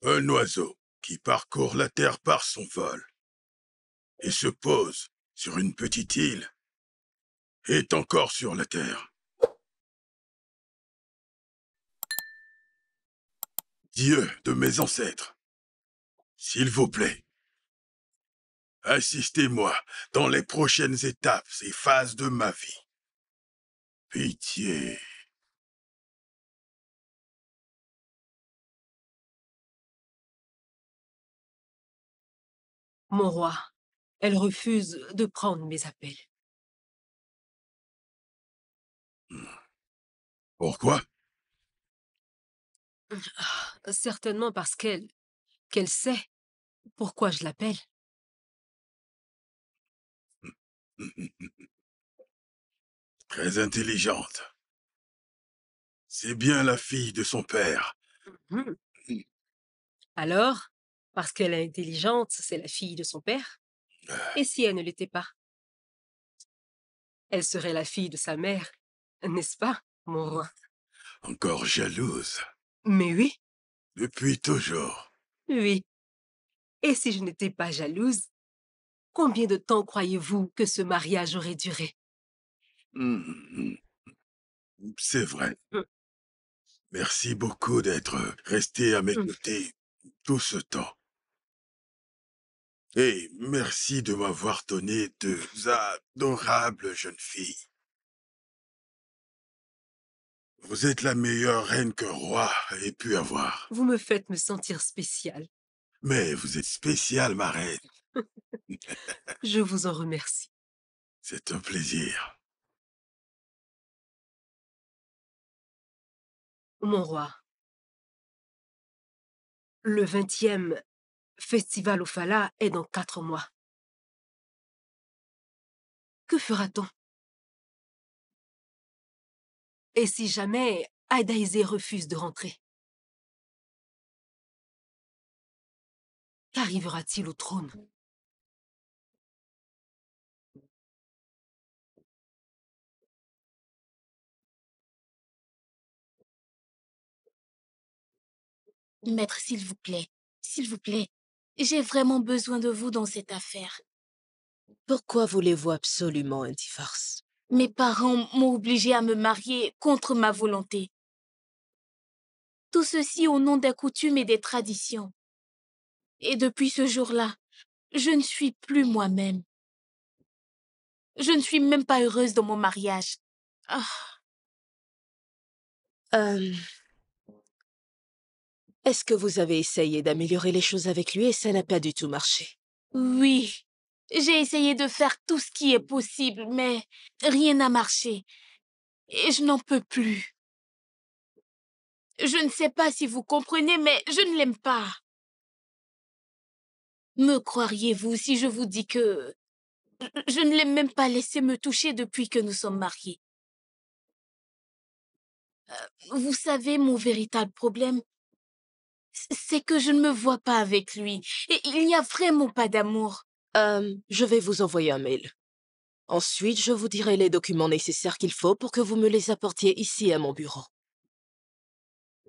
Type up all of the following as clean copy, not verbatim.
Un oiseau qui parcourt la terre par son vol et se pose sur une petite île est encore sur la terre. Dieu de mes ancêtres, s'il vous plaît, assistez-moi dans les prochaines étapes et phases de ma vie. Pitié. Mon roi, elle refuse de prendre mes appels. Pourquoi? Certainement parce qu'elle sait pourquoi je l'appelle. Très intelligente. C'est bien la fille de son père. Mhm. Alors, parce qu'elle est intelligente, c'est la fille de son père? Et si elle ne l'était pas? Elle serait la fille de sa mère, n'est-ce pas, mon roi? Encore jalouse. Mais oui, Depuis toujours. oui. Et si je n'étais pas jalouse, combien de temps croyez-vous que ce mariage aurait duré? C'est vrai. Mm, Merci beaucoup d'être resté à mes mm. côtés tout ce temps. Et merci de m'avoir donné deux adorables jeunes filles. Vous êtes la meilleure reine qu'un roi ait pu avoir. Vous me faites me sentir spéciale. Mais vous êtes spéciale, ma reine. Je vous en remercie. C'est un plaisir. Mon roi, le 20e festival au Fala est dans 4 mois. Que fera-t-on? Et si jamais Aïdaïsé refuse de rentrer? Qu'arrivera-t-il au trône? Maître, s'il vous plaît, j'ai vraiment besoin de vous dans cette affaire. Pourquoi voulez-vous absolument un divorce? Mes parents m'ont obligée à me marier contre ma volonté. Tout ceci au nom des coutumes et des traditions. Et depuis ce jour-là, je ne suis plus moi-même. Je ne suis même pas heureuse dans mon mariage. Ah, Euh, Est-ce que vous avez essayé d'améliorer les choses avec lui et ça n'a pas du tout marché? oui, j'ai essayé de faire tout ce qui est possible, mais rien n'a marché. Et je n'en peux plus. Je ne sais pas si vous comprenez, mais je ne l'aime pas. Me croiriez-vous si je vous dis que je ne l'ai même pas laissé me toucher depuis que nous sommes mariés? Vous savez, mon véritable problème, c'est que je ne me vois pas avec lui. Et il n'y a vraiment pas d'amour. Je vais vous envoyer un mail. Ensuite, je vous dirai les documents nécessaires qu'il faut pour que vous me les apportiez ici à mon bureau.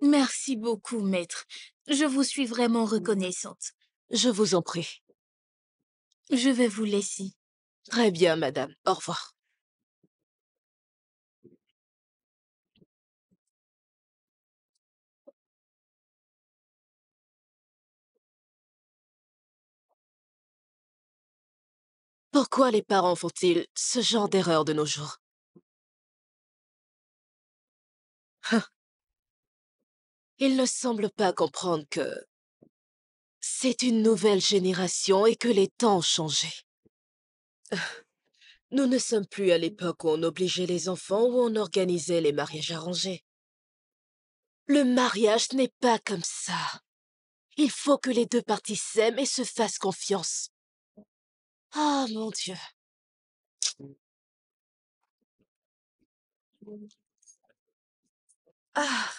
Merci beaucoup, maître. Je vous suis vraiment reconnaissante. Je vous en prie. Je vais vous laisser. Très bien, madame. Au revoir. Pourquoi les parents font-ils ce genre d'erreur de nos jours? Ils ne semblent pas comprendre que c'est une nouvelle génération et que les temps ont changé. Nous ne sommes plus à l'époque où on obligeait les enfants ou on organisait les mariages arrangés. Le mariage n'est pas comme ça. Il faut que les deux parties s'aiment et se fassent confiance. Ah, mon Dieu. Ah,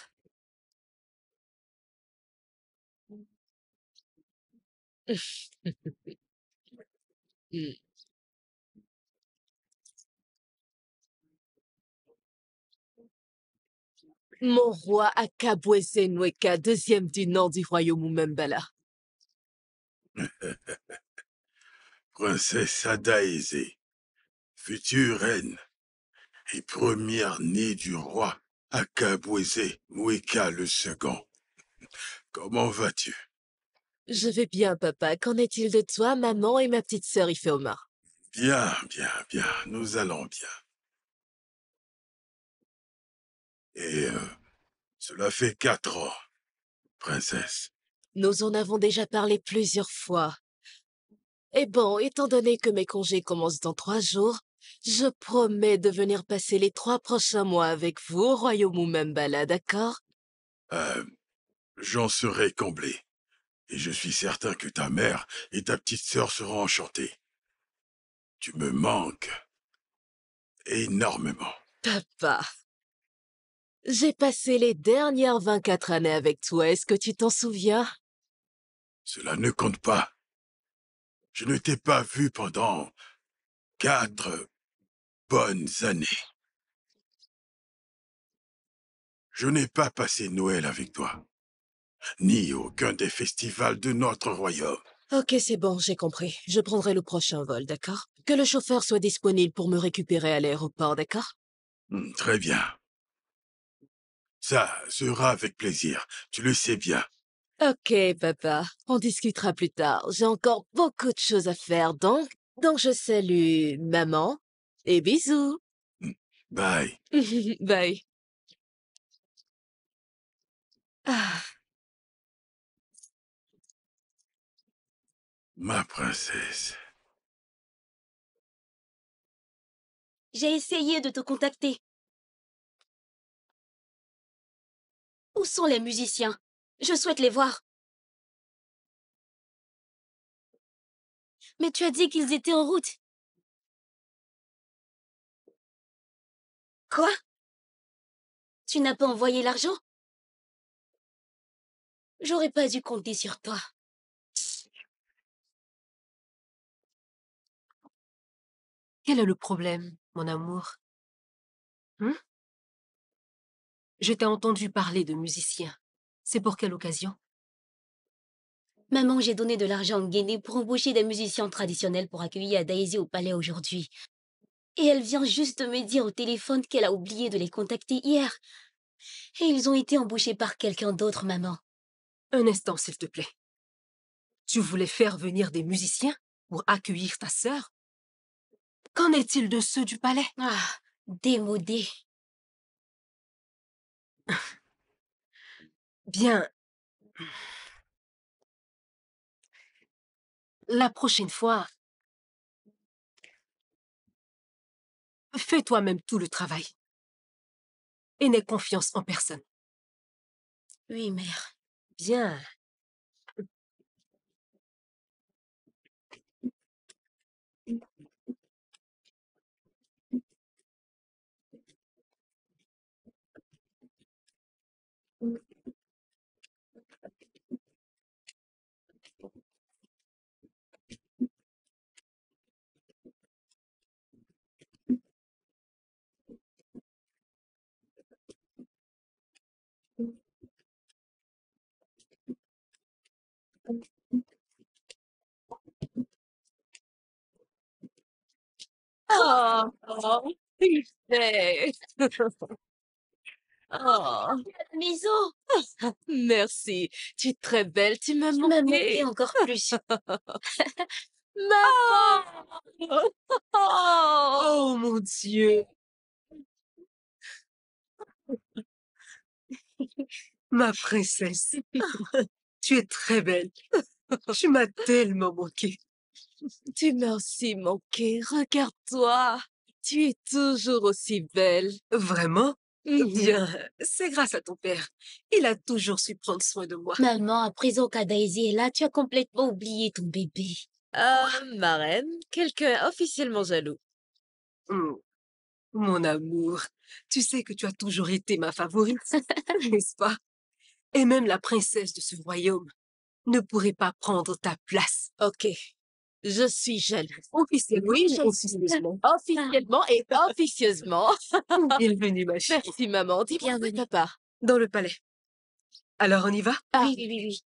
Hmm. Mon roi Akabweze Nweka, deuxième du nom du royaume Umembala. Princesse Adaeze, future reine et première née du roi Akabweze Mweka le second. Comment vas-tu? Je vais bien, papa. Qu'en est-il de toi, maman et ma petite sœur Ifeoma? Bien, bien, bien, nous allons bien. Et cela fait 4 ans, princesse. Nous en avons déjà parlé plusieurs fois. Et bon, étant donné que mes congés commencent dans 3 jours, je promets de venir passer les 3 prochains mois avec vous au royaume Umembala, d'accord? Euh, J'en serai comblé. Et je suis certain que ta mère et ta petite sœur seront enchantées. Tu me manques énormément. Papa, j'ai passé les dernières 24 années avec toi, est-ce que tu t'en souviens? Cela ne compte pas. Je ne t'ai pas vu pendant 4 bonnes années. Je n'ai pas passé Noël avec toi, ni aucun des festivals de notre royaume. Ok, c'est bon, j'ai compris. Je prendrai le prochain vol, d'accord? Que le chauffeur soit disponible pour me récupérer à l'aéroport, d'accord? Très bien. Ça sera avec plaisir, tu le sais bien. Ok, papa, on discutera plus tard. J'ai encore beaucoup de choses à faire, donc je salue maman et bisous. Bye, Bye. Ah, ma princesse. J'ai essayé de te contacter. Où sont les musiciens? Je souhaite les voir. Mais tu as dit qu'ils étaient en route. Quoi? Tu n'as pas envoyé l'argent? J'aurais pas dû compter sur toi. Quel est le problème, mon amour? Je t'ai entendu parler de musiciens. C'est pour quelle occasion? Maman, j'ai donné de l'argent en Guinée pour embaucher des musiciens traditionnels pour accueillir Daisy au palais aujourd'hui. Et elle vient juste de me dire au téléphone qu'elle a oublié de les contacter hier. Et ils ont été embauchés par quelqu'un d'autre, maman. Un instant, s'il te plaît. Tu voulais faire venir des musiciens pour accueillir ta sœur? Qu'en est-il de ceux du palais? Ah, démodé. Bien. La prochaine fois, fais toi-même tout le travail. Et n'aie confiance en personne. Oui, mère. Bien. oh, il fait. Oh, À la maison, merci. Tu es très belle, tu m'as tu m'as manqué manqué. encore plus. Maman! Oh! Oh mon Dieu! Ma princesse, tu es très belle. Tu m'as tellement manqué. Tu m'as aussi manqué. Regarde-toi. Tu es toujours aussi belle. Vraiment? Mhm. Bien, c'est grâce à ton père. Il a toujours su prendre soin de moi. Maman, à présent que Daisy est là, tu as complètement oublié ton bébé. Ma reine, quelqu'un est officiellement jaloux. Hmm, mon amour, tu sais que tu as toujours été ma favorite, n'est-ce pas? Et même la princesse de ce royaume. ne pourrait pas prendre ta place. Ok, je suis jalouse. Officiellement, Oui, ou je suis. officieusement. Officiellement et officieusement. Bienvenue, ma chérie. Merci, maman. Dis-moi, Bienvenue. papa. Dans le palais. Alors, on y va? Ah. Oui.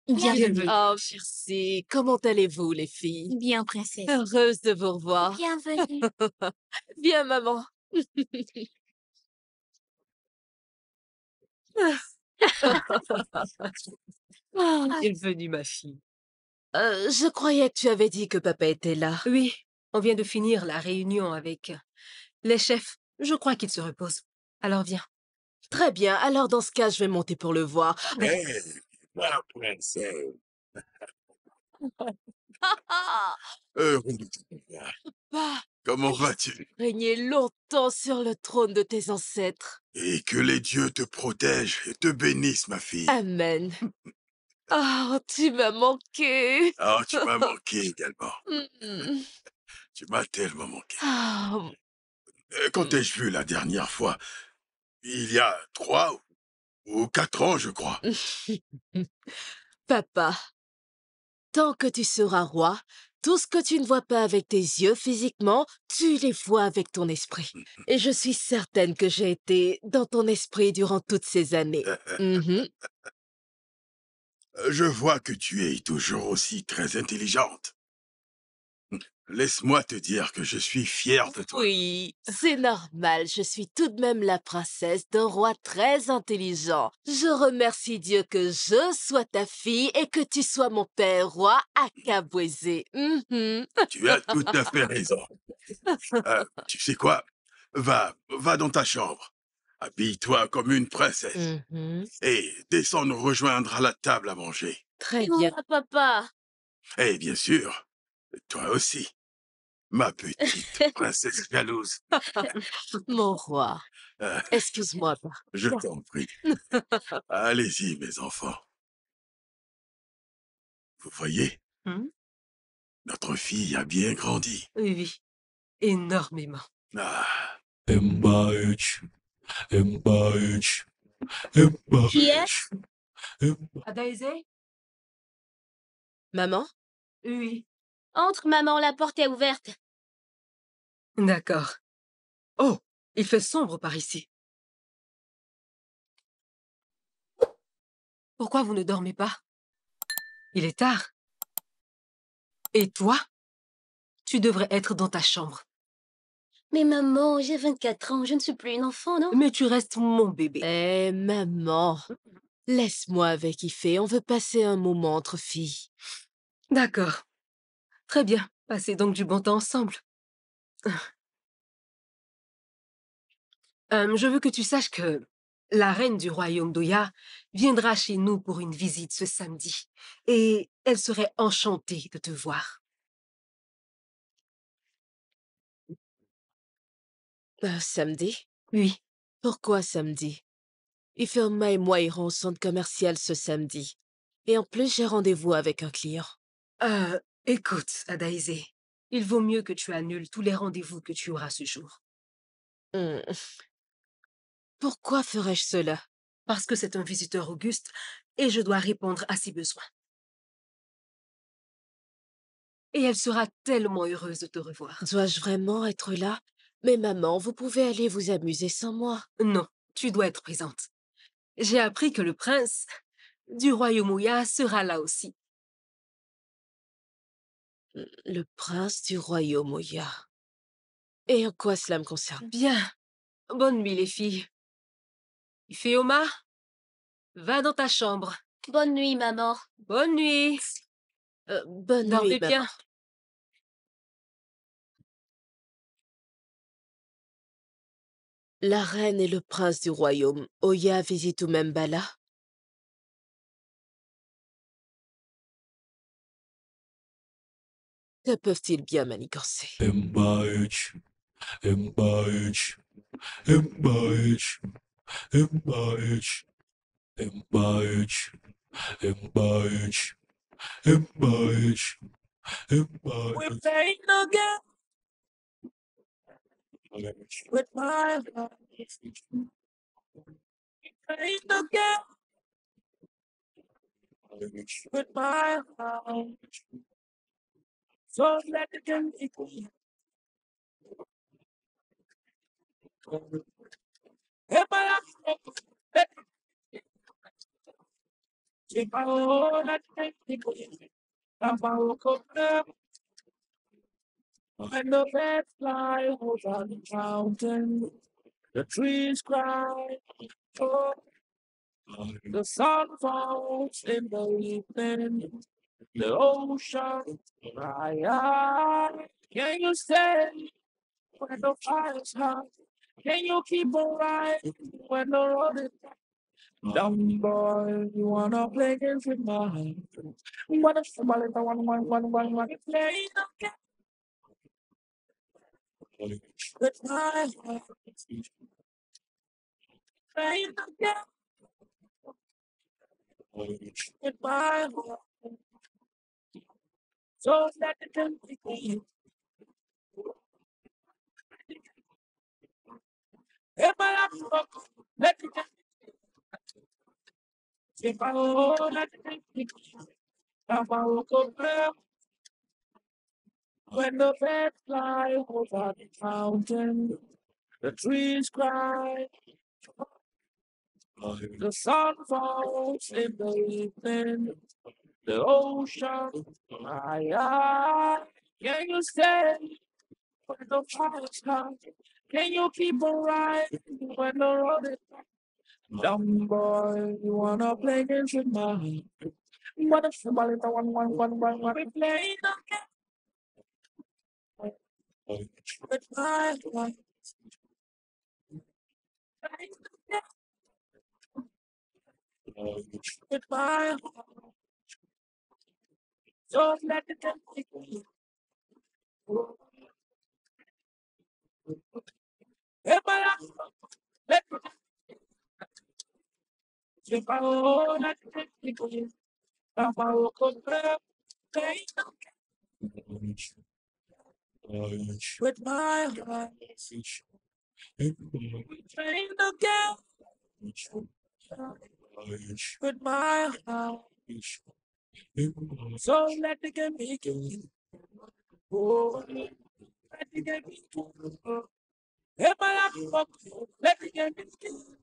Bienvenue. Oh, merci. Comment allez-vous, les filles? Bien, princesse. Heureuse de vous revoir. Bienvenue. Bien, maman. Bienvenue, ma fille. Je croyais que tu avais dit que papa était là. Oui, on vient de finir la réunion avec les chefs. Je crois qu'ils se reposent. Alors, viens. Très bien. Alors, dans ce cas, je vais monter pour le voir. Hé, ma princesse. Heureux de te voir. Bah, Comment vas-tu? régner longtemps sur le trône de tes ancêtres. Et que les dieux te protègent et te bénissent, ma fille. Amen. Oh, tu m'as manqué. Ah, tu m'as manqué également. Mm. Tu m'as tellement manqué. Ah, Quand t'ai-je vu la dernière fois? Il y a 3 ou 4 ans, je crois. Papa, tant que tu seras roi, tout ce que tu ne vois pas avec tes yeux physiquement, tu les vois avec ton esprit. Et je suis certaine que j'ai été dans ton esprit durant toutes ces années. Mhm. Je vois que tu es toujours aussi très intelligente. Laisse-moi te dire que je suis fier de toi. Oui, c'est normal. Je suis tout de même la princesse d'un roi très intelligent. Je remercie Dieu que je sois ta fille et que tu sois mon père roi à Kabwezé. Mhm. Tu as tout à fait raison. Tu sais quoi? Va dans ta chambre. Habille-toi comme une princesse. Mhm. Et descends nous rejoindre à la table à manger. Très Et bien. moi, papa. Et bien sûr, toi aussi, ma petite princesse jalouse. Mon roi. Euh, Excuse-moi, papa. je t'en prie. Allez-y, mes enfants. Vous voyez, Hmm? notre fille a bien grandi. Oui, oui. Énormément. Ah, M-H, M-H, Qui est? M-H. Adaïsé? Maman? Oui. Entre, maman, la porte est ouverte. D'accord. Oh, il fait sombre par ici. Pourquoi vous ne dormez pas? Il est tard. Et toi? Tu devrais être dans ta chambre. Mais maman, j'ai 24 ans, je ne suis plus une enfant, non? Mais tu restes mon bébé. Eh, maman. Laisse-moi avec Ifé. On veut passer un moment entre filles. D'accord. Très bien. Passez donc du bon temps ensemble. Je veux que tu saches que la reine du royaume d'Oya viendra chez nous pour une visite ce samedi. Et elle serait enchantée de te voir. Samedi? Oui. Pourquoi samedi? Ifirma et moi irons au centre commercial ce samedi. Et en plus, j'ai rendez-vous avec un client. Écoute, Adaïsé, il vaut mieux que tu annules tous les rendez-vous que tu auras ce jour. Hmm. Pourquoi ferais-je cela? Parce que c'est un visiteur auguste et je dois répondre à ses besoins. Et elle sera tellement heureuse de te revoir. Dois-je vraiment être là? Mais maman, vous pouvez aller vous amuser sans moi. Non, tu dois être présente. J'ai appris que le prince du royaume Ouya sera là aussi. Le prince du royaume Oya. Et en quoi cela me concerne? Bien. Bonne nuit, les filles. Ifeoma, va dans ta chambre. Bonne nuit, maman. Bonne nuit. Bonne nuit, Dormez maman. bien. La reine et le prince du royaume Oya visitent Membala. Que peuvent-ils bien manigancer? M-H, M-H, M-H, M-H, M-H, M-H, M-H, M-H. We're playing again with my life. We're playing again with my heart. So let it go. If I am if I own that thing, I'm a when the birds fly over the mountain, the trees cry, oh, the sun falls in the evening, the ocean cry. Can you stay when the fire's hot? Can you keep on riding when the road is down, boy? You wanna play games with my mind? Wanna somebody one play the game with my heart, play the game with my heart. So let the game begin. If I have to rock, let the game if I let the game begin. I'm a walk up when the birds fly over the mountain, the trees cry, the sun falls in the evening, the ocean cry. Can you stay when the fire's hot? Can you keep on riding when the road is dumb, boy? You wanna play games with my heart? What if somebody the one we play the game with my heart? Play the game with my heart. So let the game begin. If I have let the if I let the game begin. I'm a walk up play the game with my heart. Play the game with my heart. So let the game begin. Oh, let the game begin. If I have to walk, let the game begin.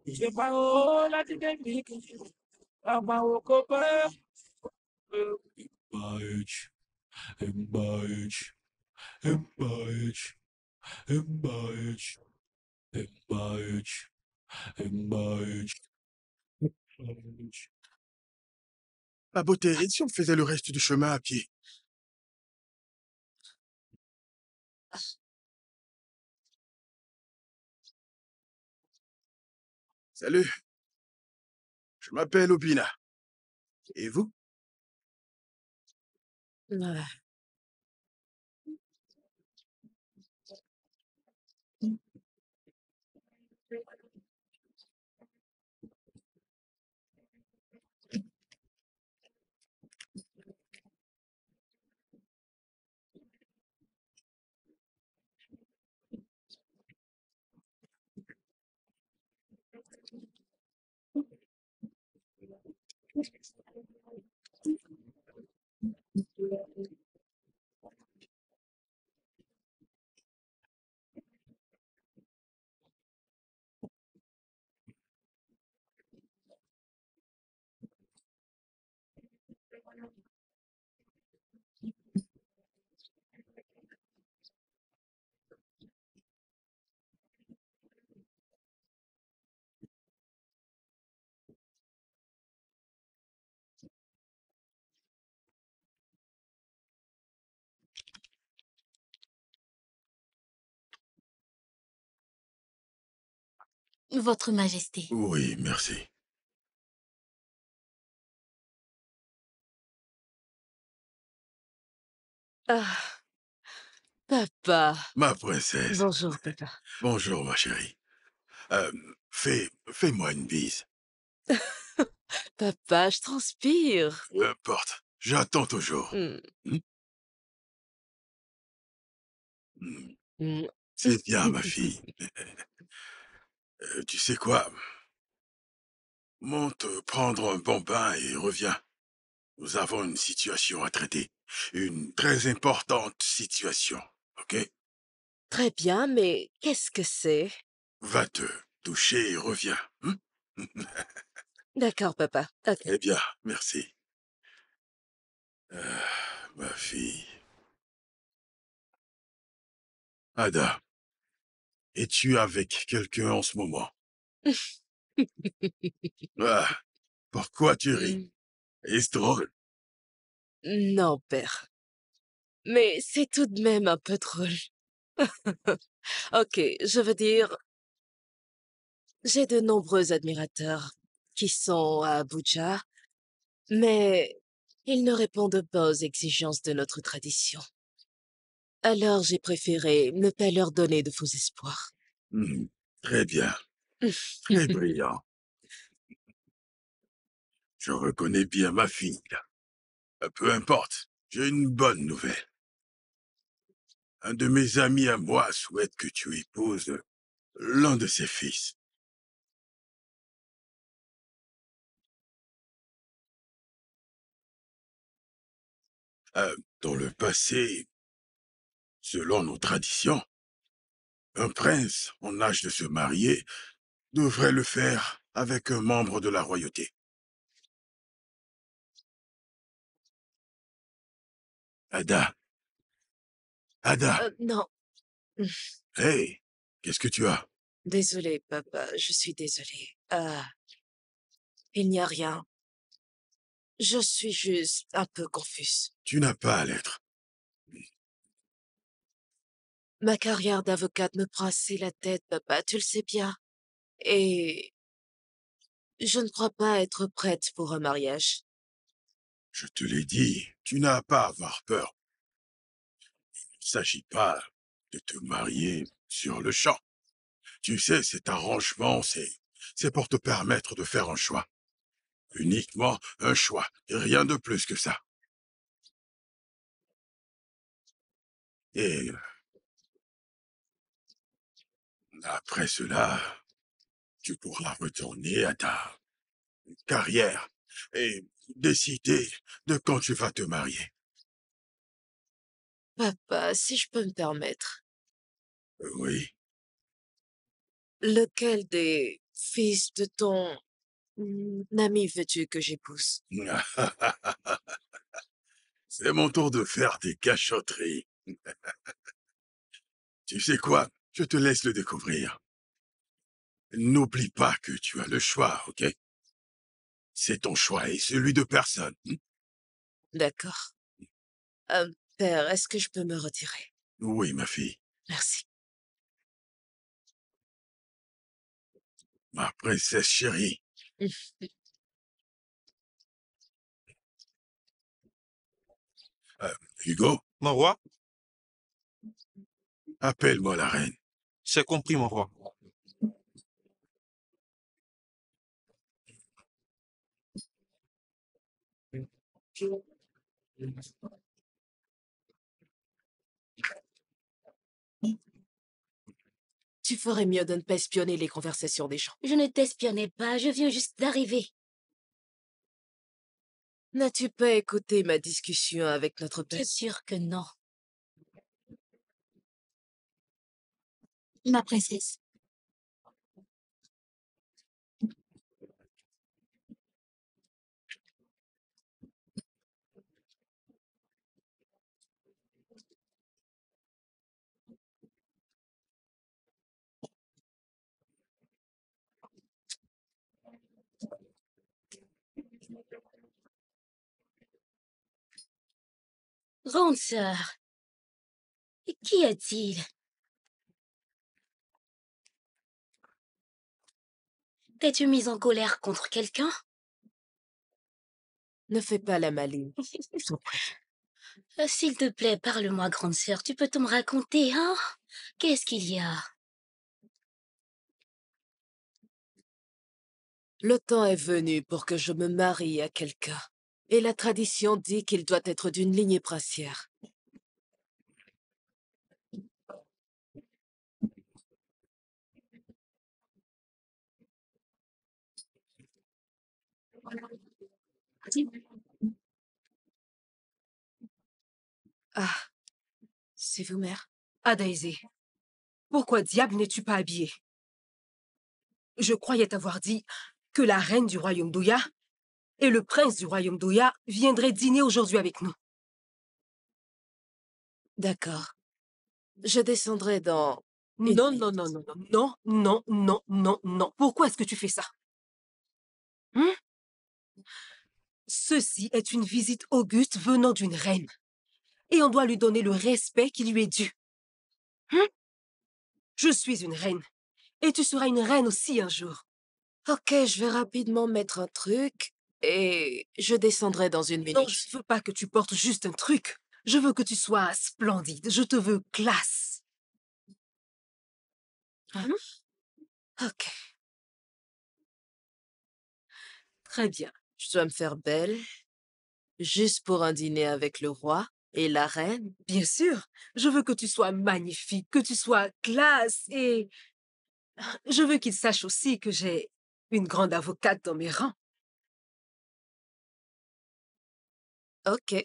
If I let the game begin. I'm a walk up. Embaixe, embaixe, embaixe, embaixe, embaixe, embaixe, embaixe. Ma beauté, et si on faisait le reste du chemin à pied? Salut, je m'appelle Obina. Et vous? Ah, Votre Majesté. Oui, merci. ah, papa. Ma princesse. Bonjour, papa. Bonjour, ma chérie. Fais-moi une bise. Papa, je transpire. Peu importe, j'attends toujours. Hmm, Hmm, hmm. C'est bien, ma fille. Tu sais quoi? Monte prendre un bon bain et reviens. Nous avons une situation à traiter. Une très importante situation, ok? Très bien, mais qu'est-ce que c'est? Va te doucher et reviens. D'accord, papa. Ok. Eh bien, merci. Ma fille. Ada, es-tu avec quelqu'un en ce moment? Ah, pourquoi tu ris? Hmm, Est-ce drôle? non, père. Mais c'est tout de même un peu drôle. Ok, je veux dire, j'ai de nombreux admirateurs qui sont à Abuja, mais ils ne répondent pas aux exigences de notre tradition. Alors j'ai préféré ne pas leur donner de faux espoirs. Hmm, très bien, très brillant. Je reconnais bien ma fille. Peu importe, j'ai une bonne nouvelle. Un de mes amis à moi souhaite que tu épouses l'un de ses fils. Dans le passé, selon nos traditions, un prince en âge de se marier devrait le faire avec un membre de la royauté. Ada, Ada, Non, hey, qu'est-ce que tu as? désolé, papa, je suis désolée. Il n'y a rien. Je suis juste un peu confuse. Tu n'as pas à l'être. Ma carrière d'avocate me prend assez la tête, papa, tu le sais bien. Et je ne crois pas être prête pour un mariage. Je te l'ai dit, tu n'as pas à avoir peur. Il ne s'agit pas de te marier sur le champ. Tu sais, cet arrangement, c'est pour te permettre de faire un choix. Uniquement un choix, et rien de plus que ça. Et après cela, tu pourras retourner à ta carrière et décider de quand tu vas te marier. Papa, si je peux me permettre, Oui. lequel des fils de ton ami veux-tu que j'épouse? C'est mon tour de faire des cachotteries. Tu sais quoi? Je te laisse le découvrir. N'oublie pas que tu as le choix, ok? C'est ton choix et celui de personne. D'accord. Père, est-ce que je peux me retirer? Oui, ma fille. Merci. Ma princesse chérie. Euh, Hugo, Mon roi, appelle-moi la reine. c'est compris, mon roi. Tu ferais mieux de ne pas espionner les conversations des gens. Je ne t'espionnais pas, je viens juste d'arriver. N'as-tu pas écouté ma discussion avec notre père? Bien sûr que non. Ma princesse. Grande sœur, qu'y a-t-il? T'es-tu mise en colère contre quelqu'un? Ne fais pas la maline. Je t'en prie. S'il te plaît, parle-moi, grande sœur. Tu peux tout me raconter, hein? Qu'est-ce qu'il y a? Le temps est venu pour que je me marie à quelqu'un. Et la tradition dit qu'il doit être d'une lignée princière. Ah, c'est vous, mère. Ah, Daisy, pourquoi diable n'es-tu pas habillée? Je croyais t'avoir dit que la reine du royaume d'Oya et le prince du royaume d'Oya viendraient dîner aujourd'hui avec nous. D'accord. Je descendrai dans une Non, minute. non, non, non, non, non, non, non, non, non. Pourquoi est-ce que tu fais ça? Hein? Ceci est une visite auguste venant d'une reine. Et on doit lui donner le respect qui lui est dû. Hein? Je suis une reine. Et tu seras une reine aussi un jour. Ok, je vais rapidement mettre un truc et je descendrai dans une Non, minute. je ne veux pas que tu portes juste un truc. Je veux que tu sois splendide. Je te veux classe. Hein? Ok, Très bien. je dois me faire belle juste pour un dîner avec le roi et la reine. Bien sûr. Je veux que tu sois magnifique, que tu sois classe et je veux qu'il sache aussi que j'ai une grande avocate dans mes rangs. Ok,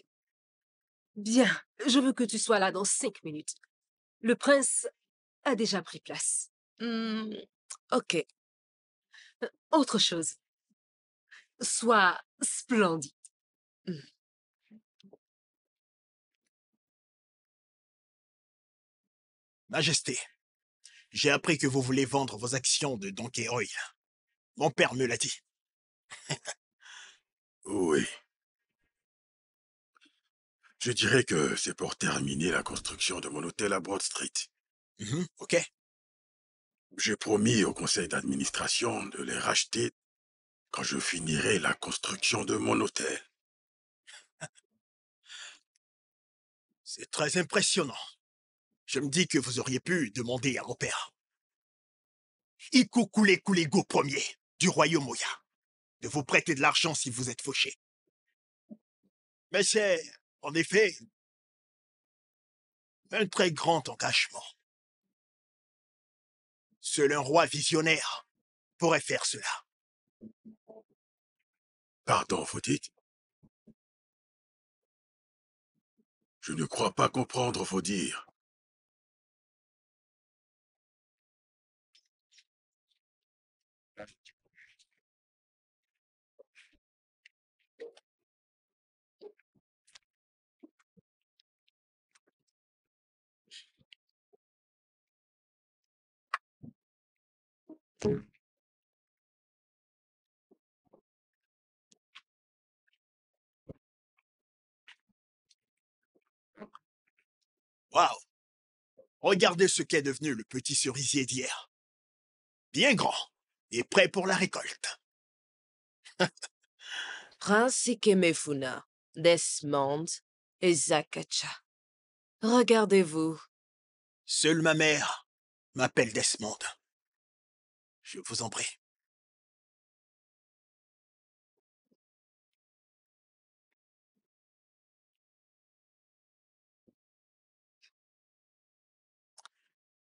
Bien. Je veux que tu sois là dans 5 minutes. Le prince a déjà pris place. hmm, ok. Autre chose. Sois splendide. Hmm. Majesté, j'ai appris que vous voulez vendre vos actions de Donkey Oil. Mon père me l'a dit. Oui. Je dirais que c'est pour terminer la construction de mon hôtel à Broad Street. Ok. J'ai promis au conseil d'administration de les racheter quand je finirai la construction de mon hôtel. C'est très impressionnant. Je me dis que vous auriez pu demander à mon père, Iku Kule Kulego Ier, du royaume Oya, de vous prêter de l'argent si vous êtes fauché. Mais c'est, en effet, un très grand engagement. Seul un roi visionnaire pourrait faire cela. Pardon, vous dites? Je ne crois pas comprendre vos dires. Waouh! Regardez ce qu'est devenu le petit cerisier d'hier. Bien grand et prêt pour la récolte. Prince Ikemefuna, Desmond et Zakacha. Regardez-vous. Seule ma mère m'appelle Desmond. Je vous en prie.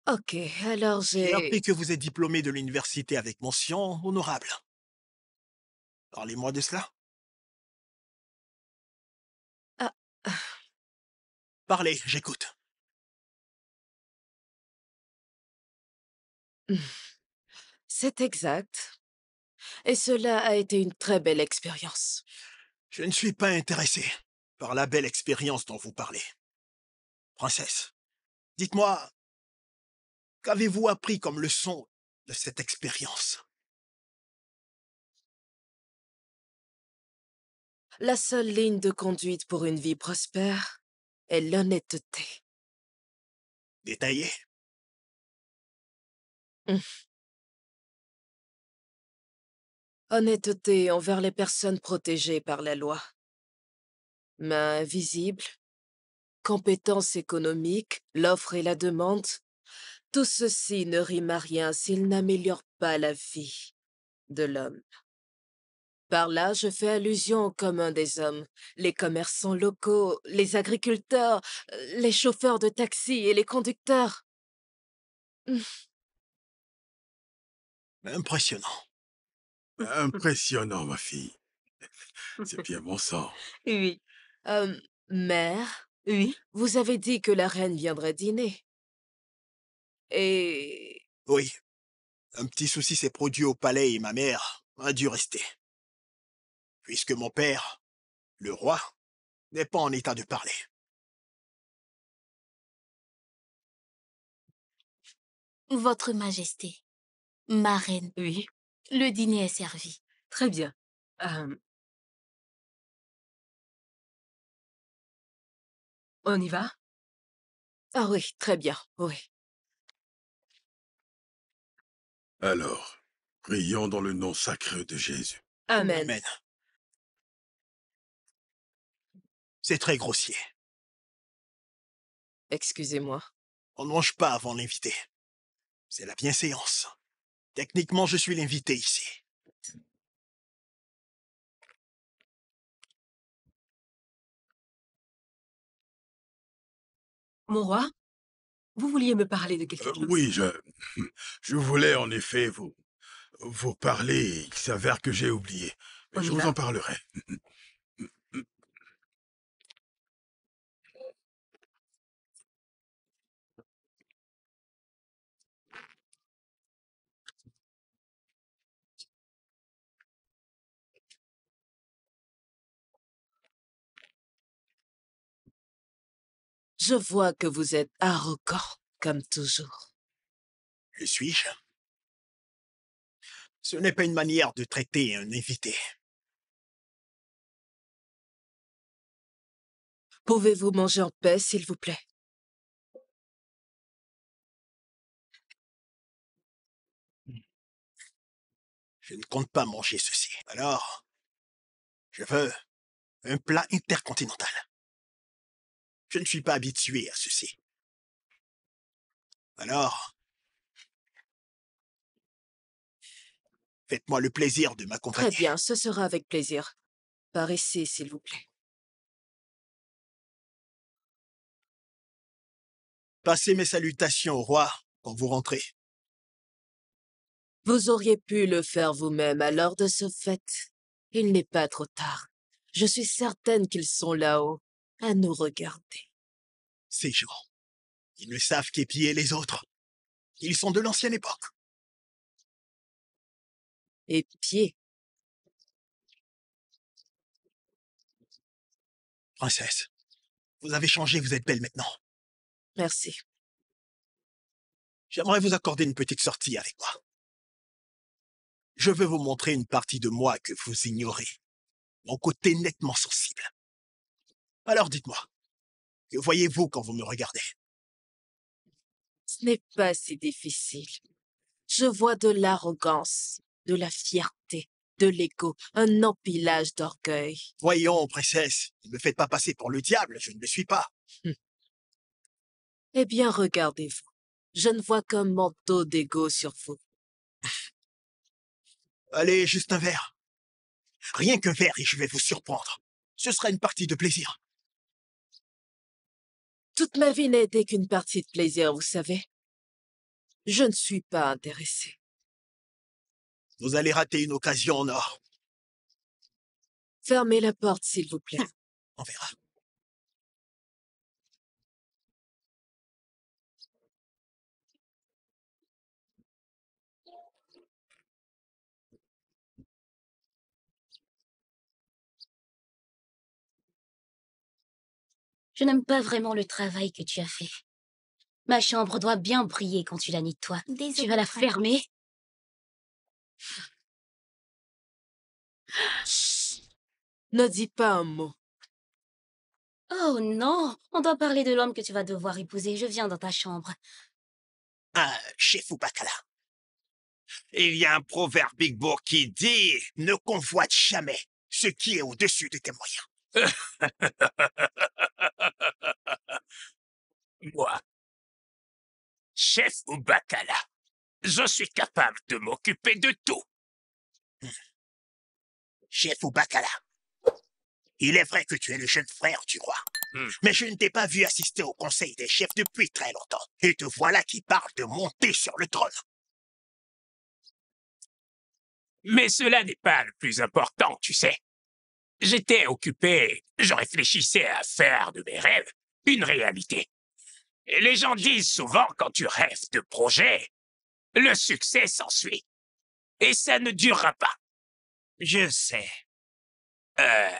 Ok, alors J'ai appris j'ai... que vous êtes diplômé de l'université avec mention honorable. Parlez-moi de cela. Ah, Parlez, j'écoute. c'est exact. Et cela a été une très belle expérience. Je ne suis pas intéressé par la belle expérience dont vous parlez. Princesse, dites-moi, qu'avez-vous appris comme leçon de cette expérience? La seule ligne de conduite pour une vie prospère est l'honnêteté. Détaillé. Honnêteté envers les personnes protégées par la loi. Main invisible, compétences économiques, l'offre et la demande, tout ceci ne rime à rien s'il n'améliore pas la vie de l'homme. Par là, je fais allusion au commun des hommes, les commerçants locaux, les agriculteurs, les chauffeurs de taxi et les conducteurs. Impressionnant. Impressionnant, ma fille. C'est bien mon sang. Oui. Mère, Oui. vous avez dit que la reine viendrait dîner. Et Oui, un petit souci s'est produit au palais et ma mère a dû rester. Puisque mon père, le roi, n'est pas en état de parler. Votre Majesté, ma reine, Oui. le dîner est servi. Très bien. Euh, on y va? ah oui, très bien, oui. Alors, prions dans le nom sacré de Jésus. Amen. Amen. C'est très grossier. Excusez-moi. On ne mange pas avant l'invité. C'est la bienséance. Techniquement, je suis l'invité ici. Mon roi, vous vouliez me parler de quelque chose? Oui, je voulais en effet vous parler. Il s'avère que j'ai oublié. Mais On je y vous va? en parlerai. Je vois que vous êtes arrogant, comme toujours. Le suis-je? Ce n'est pas une manière de traiter un invité. Pouvez-vous manger en paix, s'il vous plaît? Je ne compte pas manger ceci. Alors, je veux un plat intercontinental. Je ne suis pas habitué à ceci. Alors, faites-moi le plaisir de Très m'accompagner. bien, ce sera avec plaisir. Par ici, s'il vous plaît. Passez mes salutations au roi quand vous rentrez. Vous auriez pu le faire vous-même à l'heure de ce fête. Il n'est pas trop tard. Je suis certaine qu'ils sont là-haut, à nous regarder. Ces gens, ils ne savent qu'épier les autres. Ils sont de l'ancienne époque. Et pieds. Princesse, vous avez changé, vous êtes belle maintenant. Merci. J'aimerais vous accorder une petite sortie avec moi. Je veux vous montrer une partie de moi que vous ignorez. Mon côté nettement sensible. Alors dites-moi, que voyez-vous quand vous me regardez? Ce n'est pas si difficile. Je vois de l'arrogance, de la fierté, de l'ego, un empilage d'orgueil. Voyons, princesse, ne me faites pas passer pour le diable, je ne le suis pas. Eh bien, regardez-vous. Je ne vois qu'un manteau d'ego sur vous. Allez, juste un verre. Rien qu'un verre et je vais vous surprendre. Ce sera une partie de plaisir. Toute ma vie n'a été qu'une partie de plaisir, vous savez. Je ne suis pas intéressée. Vous allez rater une occasion en or. Fermez la porte, s'il vous plaît. On verra. Je n'aime pas vraiment le travail que tu as fait. Ma chambre doit bien briller quand tu la nettoies. Tu vas la fermer? Ne dis pas un mot. Oh non, on doit parler de l'homme que tu vas devoir épouser. Je viens dans ta chambre. Ah, chef Oubakala. Il y a un proverbe Bigbo qui dit « Ne convoite jamais ce qui est au-dessus de tes moyens. » Moi, chef Oubakala, je suis capable de m'occuper de tout. Chef Oubakala, il est vrai que tu es le jeune frère du roi. Hmm. Mais je ne t'ai pas vu assister au conseil des chefs depuis très longtemps. Et te voilà qui parle de monter sur le trône. Mais cela n'est pas le plus important, tu sais. J'étais occupé, je réfléchissais à faire de mes rêves une réalité. Et les gens disent souvent quand tu rêves de projets, le succès s'ensuit. Et ça ne durera pas. Je sais. Euh...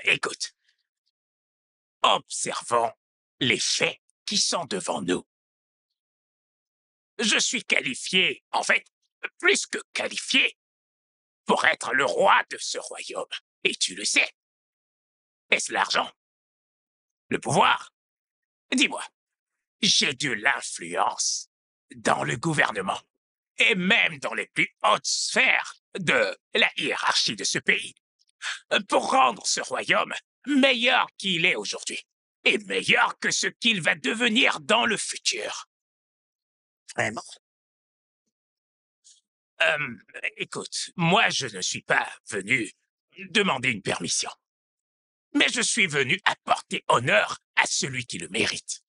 écoute. Observons les faits qui sont devant nous. Je suis qualifié, en fait, plus que qualifié, pour être le roi de ce royaume. Et tu le sais. Est-ce l'argent? Le pouvoir? Dis-moi, j'ai de l'influence dans le gouvernement et même dans les plus hautes sphères de la hiérarchie de ce pays pour rendre ce royaume meilleur qu'il est aujourd'hui et meilleur que ce qu'il va devenir dans le futur. Vraiment? Écoute, moi je ne suis pas venu demander une permission, mais je suis venu apporter honneur à celui qui le mérite.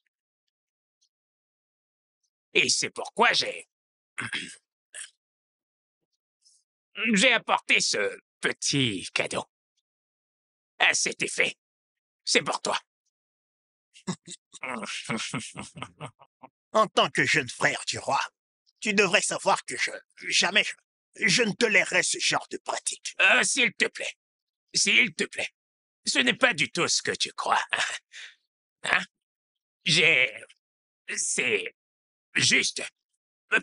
Et c'est pourquoi j'ai apporté ce petit cadeau. À cet effet, c'est pour toi. En tant que jeune frère du roi, tu devrais savoir que jamais je ne tolérerai ce genre de pratique. S'il te plaît. S'il te plaît. Ce n'est pas du tout ce que tu crois. Hein? C'est juste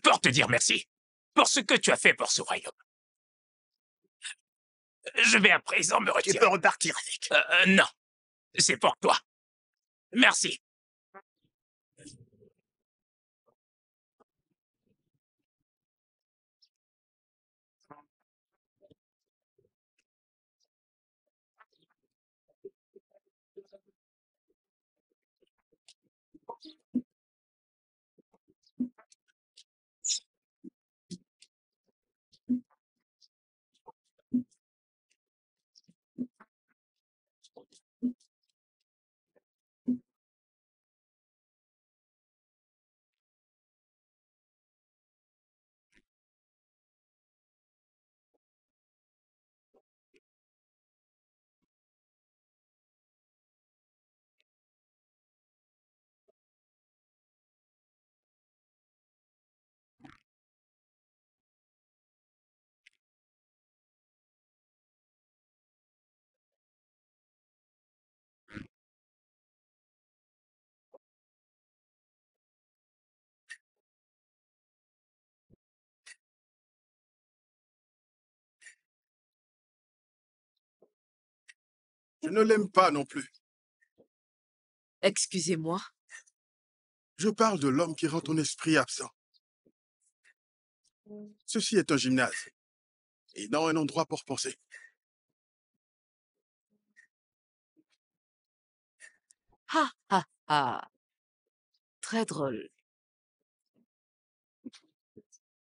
pour te dire merci pour ce que tu as fait pour ce royaume. Je vais à présent me Tu retirer. peux repartir avec. Non. C'est pour toi. Merci. Je ne l'aime pas non plus. Excusez-moi. Je parle de l'homme qui rend ton esprit absent. Ceci est un gymnase, et non un endroit pour penser. Ha ha ha. Très drôle.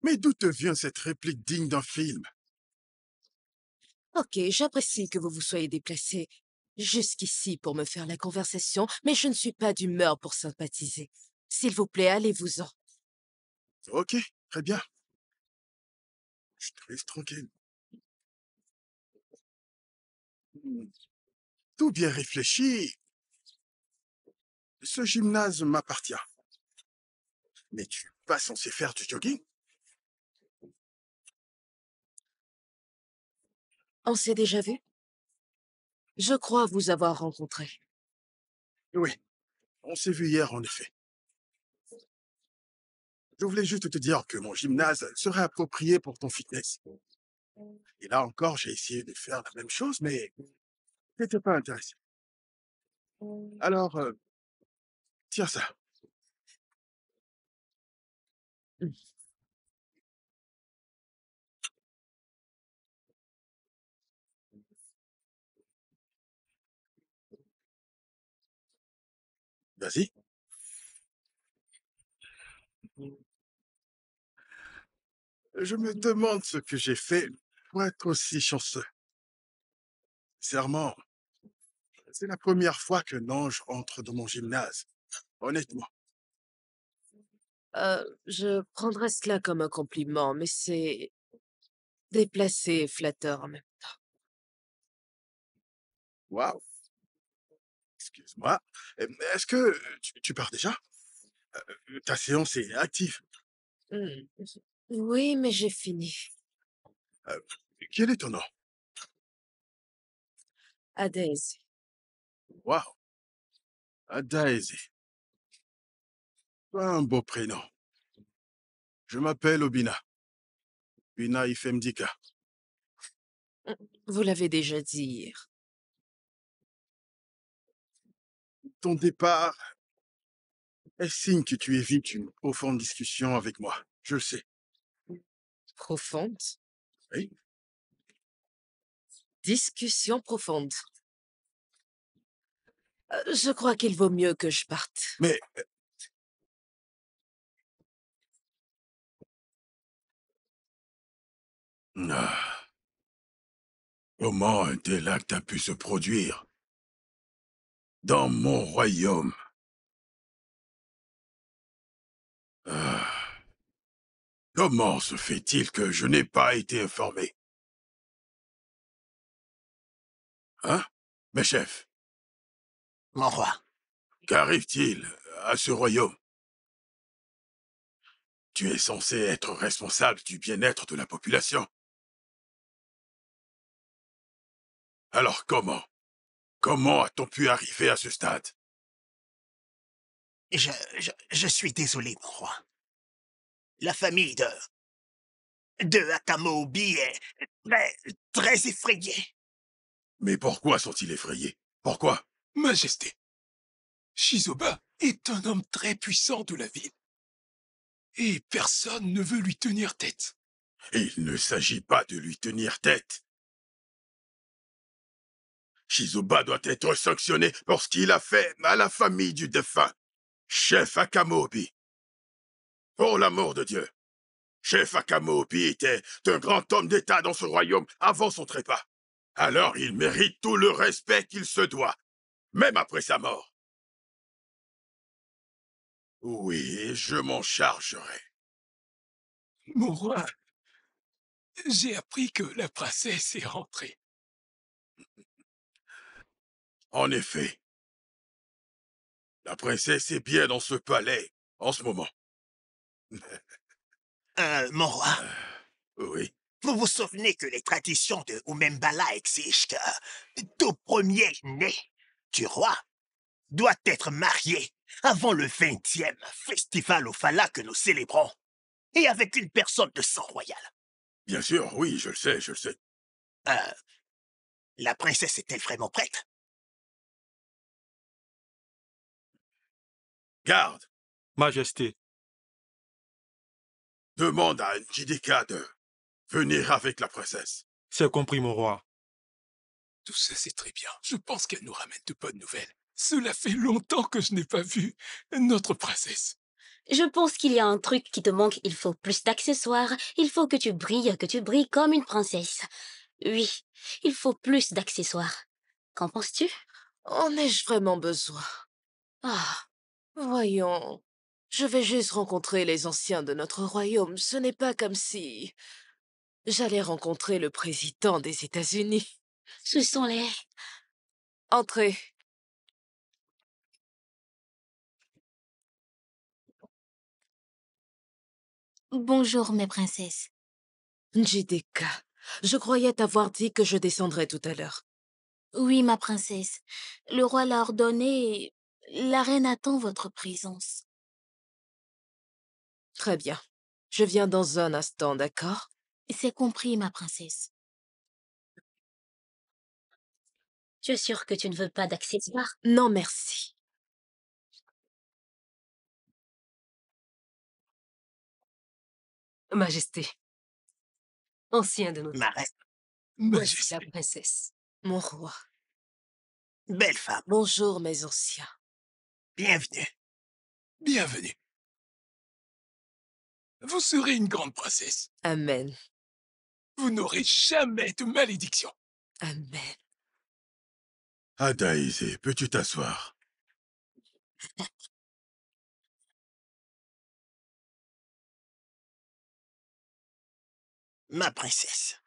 Mais d'où te vient cette réplique digne d'un film? Ok, j'apprécie que vous vous soyez déplacé jusqu'ici pour me faire la conversation, mais je ne suis pas d'humeur pour sympathiser. S'il vous plaît, allez-vous-en. Ok, très bien. Je te laisse tranquille. Tout bien réfléchi. Ce gymnase m'appartient. Mais tu n'es pas censé faire du jogging? On s'est déjà vu? Je crois vous avoir rencontré. Oui, on s'est vu hier en effet. Je voulais juste te dire que mon gymnase serait approprié pour ton fitness. Et là encore, j'ai essayé de faire la même chose, mais t'étais pas intéressé. Alors, tiens ça. Hmm. Vas-y. Je me demande ce que j'ai fait pour être aussi chanceux. Sincèrement, c'est la première fois qu'un ange entre dans mon gymnase. Honnêtement. Je prendrais cela comme un compliment, mais c'est Déplacé et flatteur en même temps. Waouh. Excuse-moi. Est-ce que tu pars déjà? Ta séance est active. Hmm. Oui, mais j'ai fini. Euh, Quel est ton nom? À Daisy. Waouh. Adaeze. Pas un beau prénom. Je m'appelle Obina. Obina Ifemdika. Vous l'avez déjà dit hier. Ton départ est signe que tu évites une profonde discussion avec moi. Je le sais. Profonde. Oui. Discussion profonde. Je crois qu'il vaut mieux que je parte. Mais ah, comment un tel acte a pu se produire dans mon royaume? Ah, comment se fait-il que je n'ai pas été informé? Hein, mes chefs? Mon roi, Qu'arrive-t-il à ce royaume? Tu es censé être responsable du bien-être de la population. Alors comment? Comment a-t-on pu arriver à ce stade? je suis désolé, mon roi. La famille de Akamobi est très, très effrayée. Mais pourquoi sont-ils effrayés? Pourquoi? Majesté, Shizoba est un homme très puissant de la ville. Et personne ne veut lui tenir tête. Il ne s'agit pas de lui tenir tête. Shizuba doit être sanctionné pour ce qu'il a fait à la famille du défunt, chef Akamobi. Pour l'amour de Dieu, chef Akamobi était un grand homme d'État dans ce royaume avant son trépas. Alors il mérite tout le respect qu'il se doit, même après sa mort. Oui, je m'en chargerai. Mon roi, j'ai appris que la princesse est rentrée. En effet, la princesse est bien dans ce palais en ce moment. Mon roi, Oui, vous vous souvenez que les traditions de Umembala exigent que tout premier-né du roi doit être marié avant le 20e festival au Fala que nous célébrons, et avec une personne de sang royal. bien sûr, oui, je le sais, je le sais. Euh, la princesse est-elle vraiment prête? Garde, Majesté, demande à Njideka de venir avec la princesse. c'est compris, mon roi. Tout ça, c'est très bien. Je pense qu'elle nous ramène de bonnes nouvelles. Cela fait longtemps que je n'ai pas vu notre princesse. Je pense qu'il y a un truc qui te manque. Il faut plus d'accessoires. Il faut que tu brilles comme une princesse. Oui, il faut plus d'accessoires. Qu'en penses-tu? En ai-je vraiment besoin? Ah, voyons. Je vais juste rencontrer les anciens de notre royaume. Ce n'est pas comme si j'allais rencontrer le président des États-Unis. Ce sont les... Entrez. Bonjour, mes princesses. Njideka, je croyais t'avoir dit que je descendrais tout à l'heure. Oui, ma princesse. Le roi l'a ordonné et la reine attend votre présence. Très bien. Je viens dans un instant, d'accord? C'est compris, ma princesse. Tu es sûre que tu ne veux pas d'accessoires? Non, merci. Majesté, ancien de nos Ma temps, reine, voici la Majesté, princesse. Mon roi. belle femme, Bonjour, mes anciens. bienvenue. bienvenue. Vous serez une grande princesse. Amen. Vous n'aurez jamais de malédiction. Amen. Adaïsé, peux-tu t'asseoir? Ma princesse,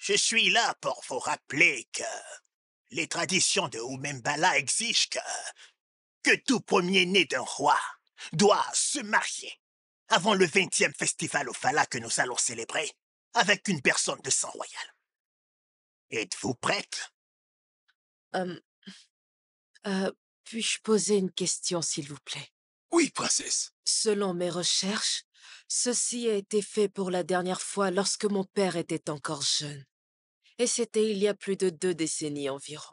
Je suis là pour vous rappeler que les traditions de Oumembala exigent que tout premier-né d'un roi doit se marier avant le 20e festival au Fala que nous allons célébrer avec une personne de sang royal. Êtes-vous prête? Puis-je poser une question, s'il vous plaît? Oui, princesse. Selon mes recherches, ceci a été fait pour la dernière fois lorsque mon père était encore jeune. Et c'était il y a plus de 2 décennies environ.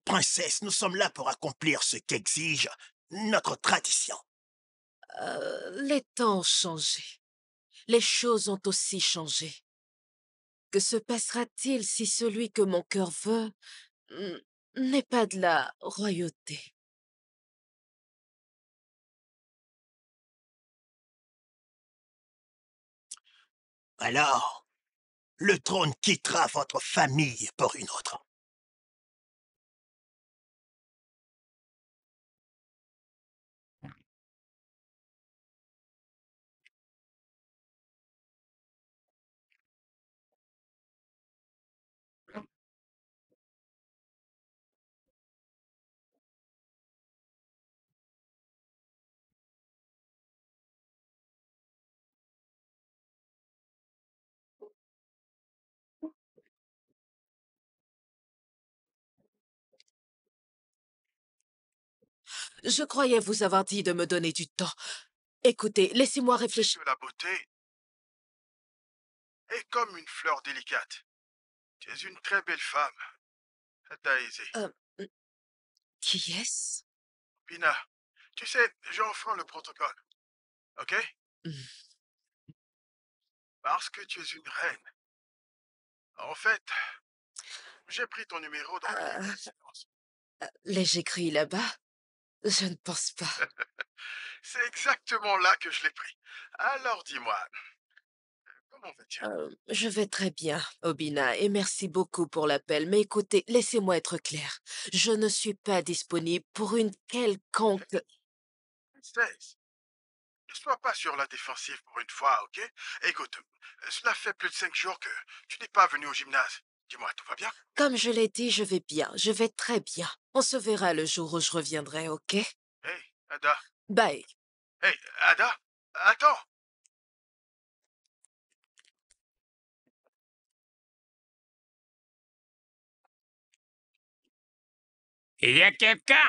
Princesse, nous sommes là pour accomplir ce qu'exige notre tradition. Les temps ont changé. Les choses ont aussi changé. Que se passera-t-il si celui que mon cœur veut n'est pas de la royauté? Alors, le trône quittera votre famille pour une autre. Je croyais vous avoir dit de me donner du temps. Écoutez, laissez-moi réfléchir. La beauté est comme une fleur délicate. Tu es une très belle femme, Daisy. Qui est-ce? Bina, tu sais, j'enfreins le protocole. Ok? Parce que tu es une reine. En fait, j'ai pris ton numéro dans le livre de silence. L'ai-je écrit là-bas? Je ne pense pas. C'est exactement là que je l'ai pris. Alors dis-moi, comment vas-tu? Je vais très bien, Obina, et merci beaucoup pour l'appel. Mais écoutez, laissez-moi être clair. Je ne suis pas disponible pour une quelconque... Stace, ne sois pas sur la défensive pour une fois, ok? Écoute, cela fait plus de 5 jours que tu n'es pas venu au gymnase. Dis-moi, tout va bien? Comme je l'ai dit, je vais bien. Je vais très bien. On se verra le jour où je reviendrai, ok? Hey, Ada. Bye. Hey, Ada, attends! Il y a quelqu'un?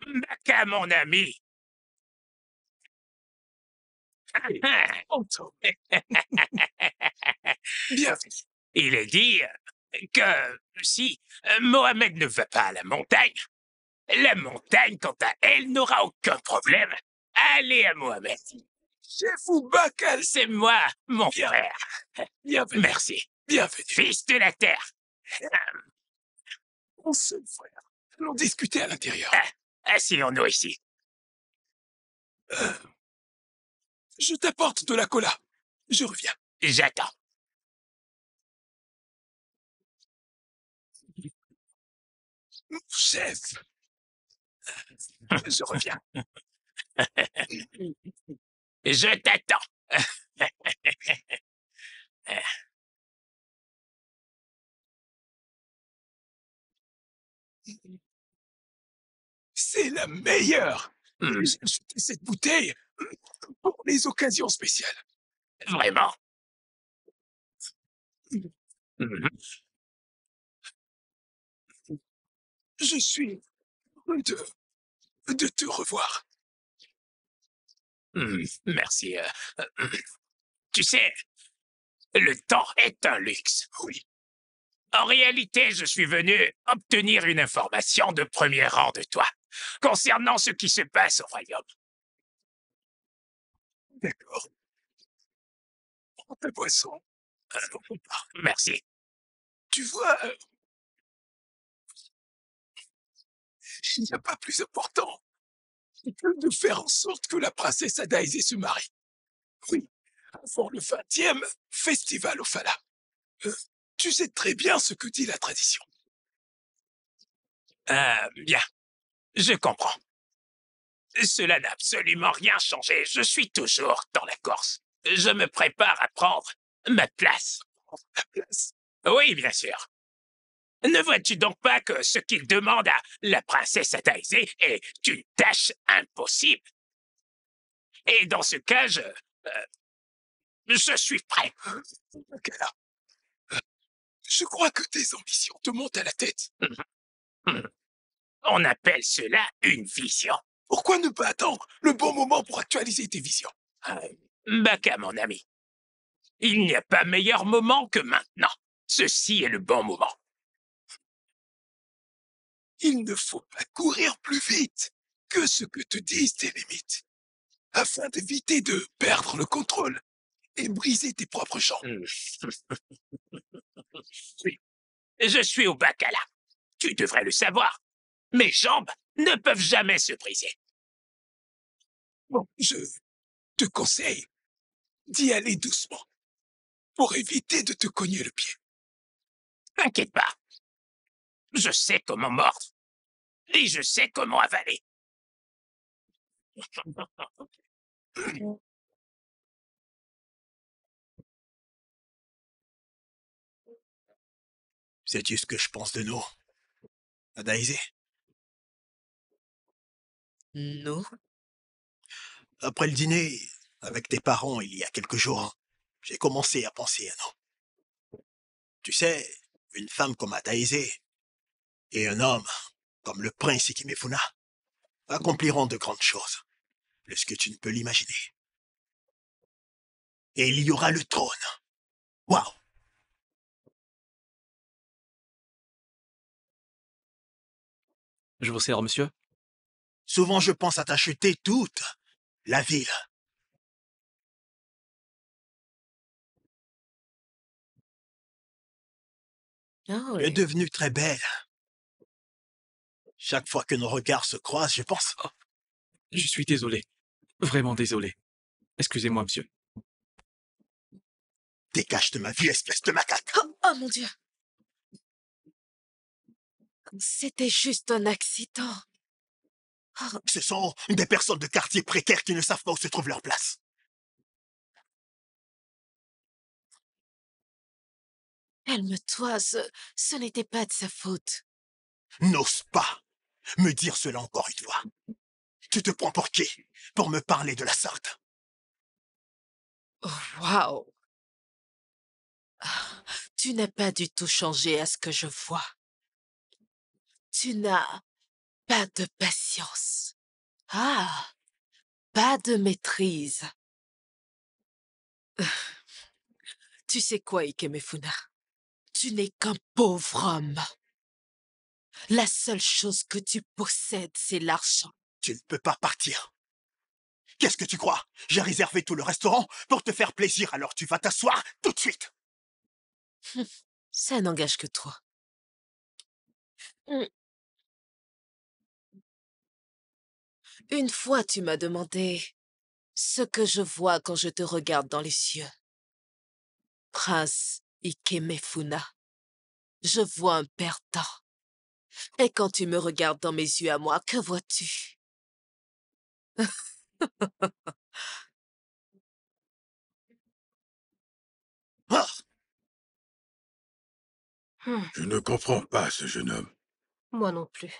Baka, mon ami. Bienvenue. Il est dit que si Mohamed ne va pas à la montagne, quant à elle, n'aura aucun problème. Allez à Mohamed. Chef Bakal, C'est moi, mon frère. bienvenue. Merci. Bienvenue. Fils de la terre. Mon seul frère. Allons discuter à l'intérieur. Asseyons-nous ici. Je t'apporte de la cola. Je reviens. J'attends. Chef. Je reviens. Je t'attends. C'est la meilleure. J'ai acheté cette bouteille pour les occasions spéciales. Vraiment. Je suis heureux de te revoir. Merci. Tu sais, le temps est un luxe. Oui. En réalité, je suis venu obtenir une information de premier rang de toi concernant ce qui se passe au royaume. D'accord. Prends ta boisson. Merci. Tu vois, il n'y a pas plus important que de faire en sorte que la princesse Adaïsé se marie. Oui, avant le 20e festival au Fala. Tu sais très bien ce que dit la tradition. Bien, je comprends. Cela n'a absolument rien changé. Je suis toujours dans la Corse. Je me prépare à prendre ma place prendre ta place. Oui, bien sûr. Ne vois-tu donc pas que ce qu'il demande à la princesse Adaisé est une tâche impossible? Et dans ce cas, je suis prêt. Bakala, je crois que tes ambitions te montent à la tête. On appelle cela une vision. Pourquoi ne pas attendre le bon moment pour actualiser tes visions? Baka, mon ami. Il n'y a pas meilleur moment que maintenant. Ceci est le bon moment. Il ne faut pas courir plus vite que ce que te disent tes limites, afin d'éviter de perdre le contrôle et briser tes propres jambes. Oui. Je suis au Bacala. Tu devrais le savoir. Mes jambes ne peuvent jamais se briser. Bon, je te conseille d'y aller doucement pour éviter de te cogner le pied. T'inquiète pas. Je sais comment mordre. Et je sais comment avaler. Sais-tu ce que je pense de nous, Adaisé? Nous? Après le dîner, avec tes parents il y a quelques jours, j'ai commencé à penser à nous. Tu sais, une femme comme Adaisé et un homme comme le prince Ikimefuna accompliront de grandes choses, plus que tu ne peux l'imaginer. Et il y aura le trône. Waouh! Je vous sers, monsieur. Souvent je pense à t'acheter toute la ville. Ah Tu es oui. devenue très belle. Chaque fois que nos regards se croisent, je pense... Oh, Je suis désolé. Vraiment désolé. Excusez-moi, monsieur. dégage de ma vue, espèce de macaque! Oh mon Dieu! C'était juste un accident. Oh, Ce sont des personnes de quartier précaires qui ne savent pas où se trouve leur place. calme-toi, ce n'était pas de sa faute. N'ose pas me dire cela encore une fois. Tu te prends pour qui pour me parler de la sorte? Oh, waouh! Ah, tu n'as pas du tout changé à ce que je vois. Tu n'as pas de patience. Ah, pas de maîtrise. Tu sais quoi, Ikemefuna? Tu n'es qu'un pauvre homme. La seule chose que tu possèdes, c'est l'argent. Tu ne peux pas partir. Qu'est-ce que tu crois? J'ai réservé tout le restaurant pour te faire plaisir, alors tu vas t'asseoir tout de suite. Ça n'engage que toi. Hmm. Une fois, tu m'as demandé ce que je vois quand je te regarde dans les cieux. Prince Ikemefuna, je vois un perdant. Et quand tu me regardes dans mes yeux à moi, que vois-tu? Ah, Je ne comprends pas ce jeune homme. Moi non plus.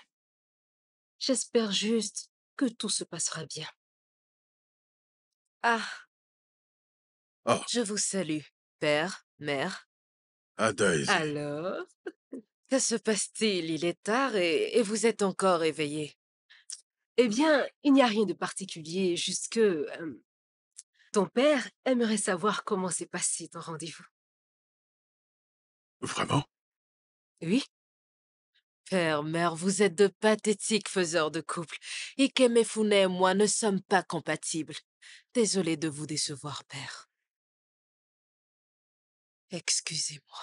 J'espère juste que tout se passera bien. Ah, Oh, je vous salue, père, mère. Adaisé. Alors, que se passe-t-il? Il est tard et vous êtes encore éveillé. eh bien, il n'y a rien de particulier, juste que ton père aimerait savoir comment s'est passé ton rendez-vous. Vraiment? Oui? Père, mère, vous êtes de pathétiques faiseurs de couple. Ikemefune et moi ne sommes pas compatibles. Désolé de vous décevoir, père. Excusez-moi.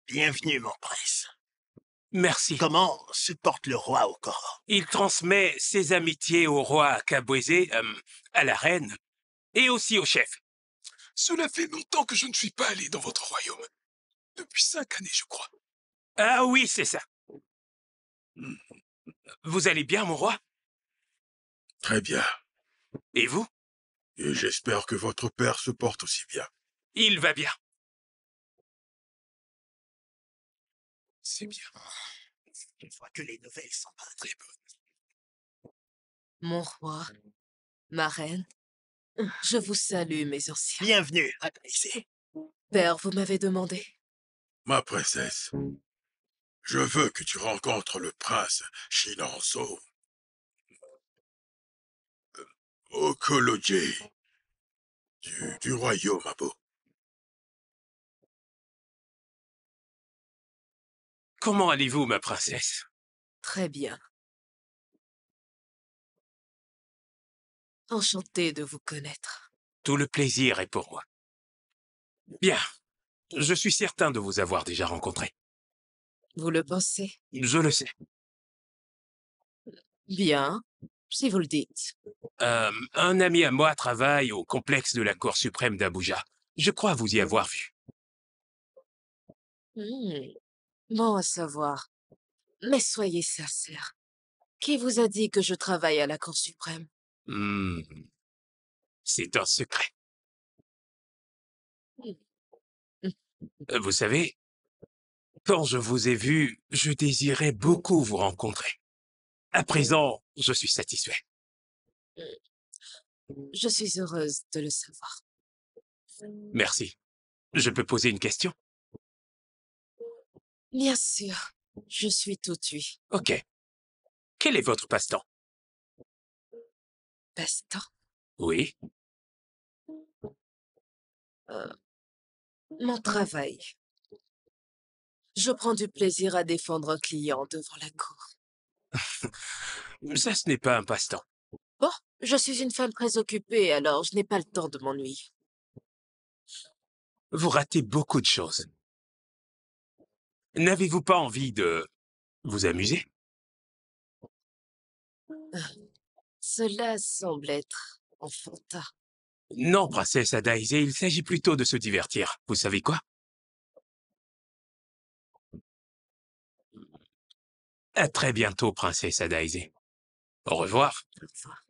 bienvenue, mon prince. Merci. Comment se porte le roi au Coran? Il transmet ses amitiés au roi Kabweze, à la reine, et aussi au chef. Cela fait longtemps que je ne suis pas allé dans votre royaume. Depuis 5 années, je crois. Ah oui, c'est ça. Vous allez bien, mon roi? Très bien. Et vous? Et j'espère que votre père se porte aussi bien. Il va bien. C'est bien. Je vois que les nouvelles sont pas très bonnes. Mon roi, ma reine, je vous salue, mes anciens. Bienvenue à Daisy. Père, vous m'avez demandé. Ma princesse, je veux que tu rencontres le prince Shinanso Okolodje du royaume Abo. Comment allez-vous, ma princesse? Très bien. Enchanté de vous connaître. Tout le plaisir est pour moi. Bien. Je suis certain de vous avoir déjà rencontré. Vous le pensez? Je le sais. Bien, si vous le dites. Un ami à moi travaille au complexe de la Cour suprême d'Abuja. Je crois vous y avoir vu. Bon à savoir. Mais soyez sincère. Qui vous a dit que je travaille à la Cour suprême? Hmm. C'est un secret. Vous savez, quand je vous ai vu, je désirais beaucoup vous rencontrer. À présent, je suis satisfait. Je suis heureuse de le savoir. Merci. Je peux poser une question? Bien sûr, je suis tout oui. Ok. Quel est votre passe-temps? Passe-temps. Oui. Mon travail. Je prends du plaisir à défendre un client devant la cour. Ça, ce n'est pas un passe-temps. Bon, je suis une femme très occupée, alors je n'ai pas le temps de m'ennuyer. Vous ratez beaucoup de choses. N'avez-vous pas envie de vous amuser? Cela semble être enfantin. Non, princesse Adaise, il s'agit plutôt de se divertir. Vous savez quoi? À très bientôt, princesse Adaise. Au revoir. Au revoir.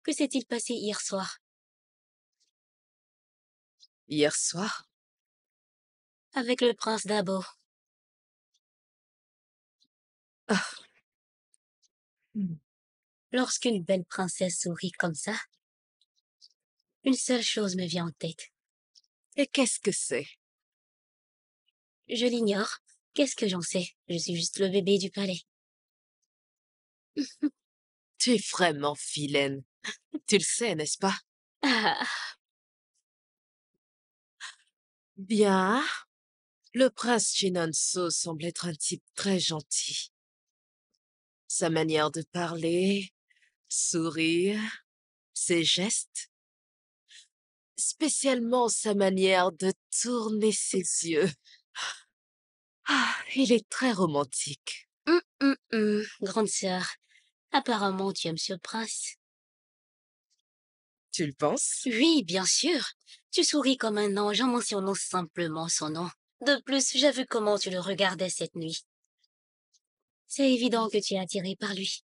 Que s'est-il passé hier soir? Hier soir, Avec le prince d'Abo. Lorsqu'une belle princesse sourit comme ça, une seule chose me vient en tête. et qu'est-ce que c'est? Je l'ignore. Qu'est-ce que j'en sais? Je suis juste le bébé du palais. Tu es vraiment vilaine. Tu le sais, n'est-ce pas? Ah, Bien. Le prince Chinonso semble être un type très gentil. Sa manière de parler, sourire, ses gestes, spécialement sa manière de tourner ses yeux. Ah, il est très romantique. Grande sœur, apparemment tu aimes ce prince. Tu le penses? Oui, bien sûr. Tu souris comme un ange en mentionnant simplement son nom. De plus, j'ai vu comment tu le regardais cette nuit. C'est évident que tu es attiré par lui.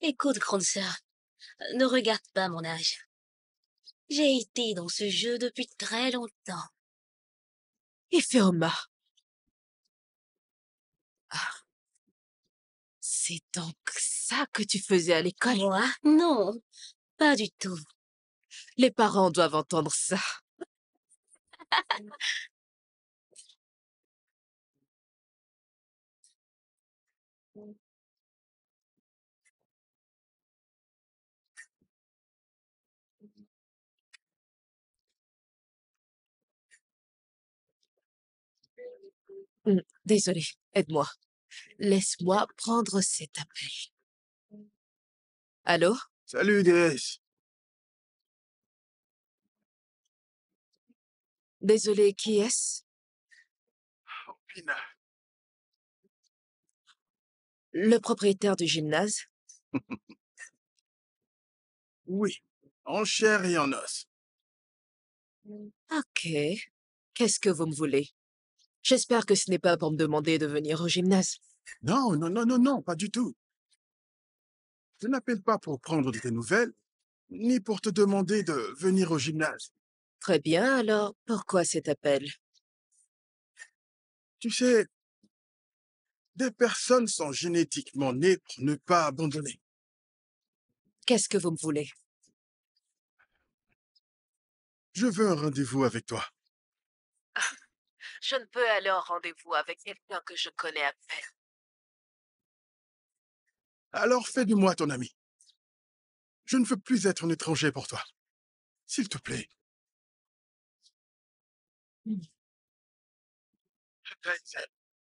Écoute, grande sœur, ne regarde pas mon âge. J'ai été dans ce jeu depuis très longtemps. Ifeoma. Ah, c'est donc ça que tu faisais à l'école? Moi? Non, pas du tout. Les parents doivent entendre ça. Désolée, aide-moi. Laisse-moi prendre cet appel. Allô? Salut, déesse. Désolée, qui est-ce? Pina. Le propriétaire du gymnase? Oui, en chair et en os. Ok. Qu'est-ce que vous me voulez? J'espère que ce n'est pas pour me demander de venir au gymnase. Non, non, non, non, non, pas du tout. Je n'appelle pas pour prendre de tes nouvelles, ni pour te demander de venir au gymnase. Très bien, alors pourquoi cet appel? Tu sais, des personnes sont génétiquement nées pour ne pas abandonner. Qu'est-ce que vous me voulez? Je veux un rendez-vous avec toi. Je ne peux aller en rendez-vous avec quelqu'un que je connais à peine. Alors fais de moi ton ami. Je ne veux plus être un étranger pour toi. S'il te plaît.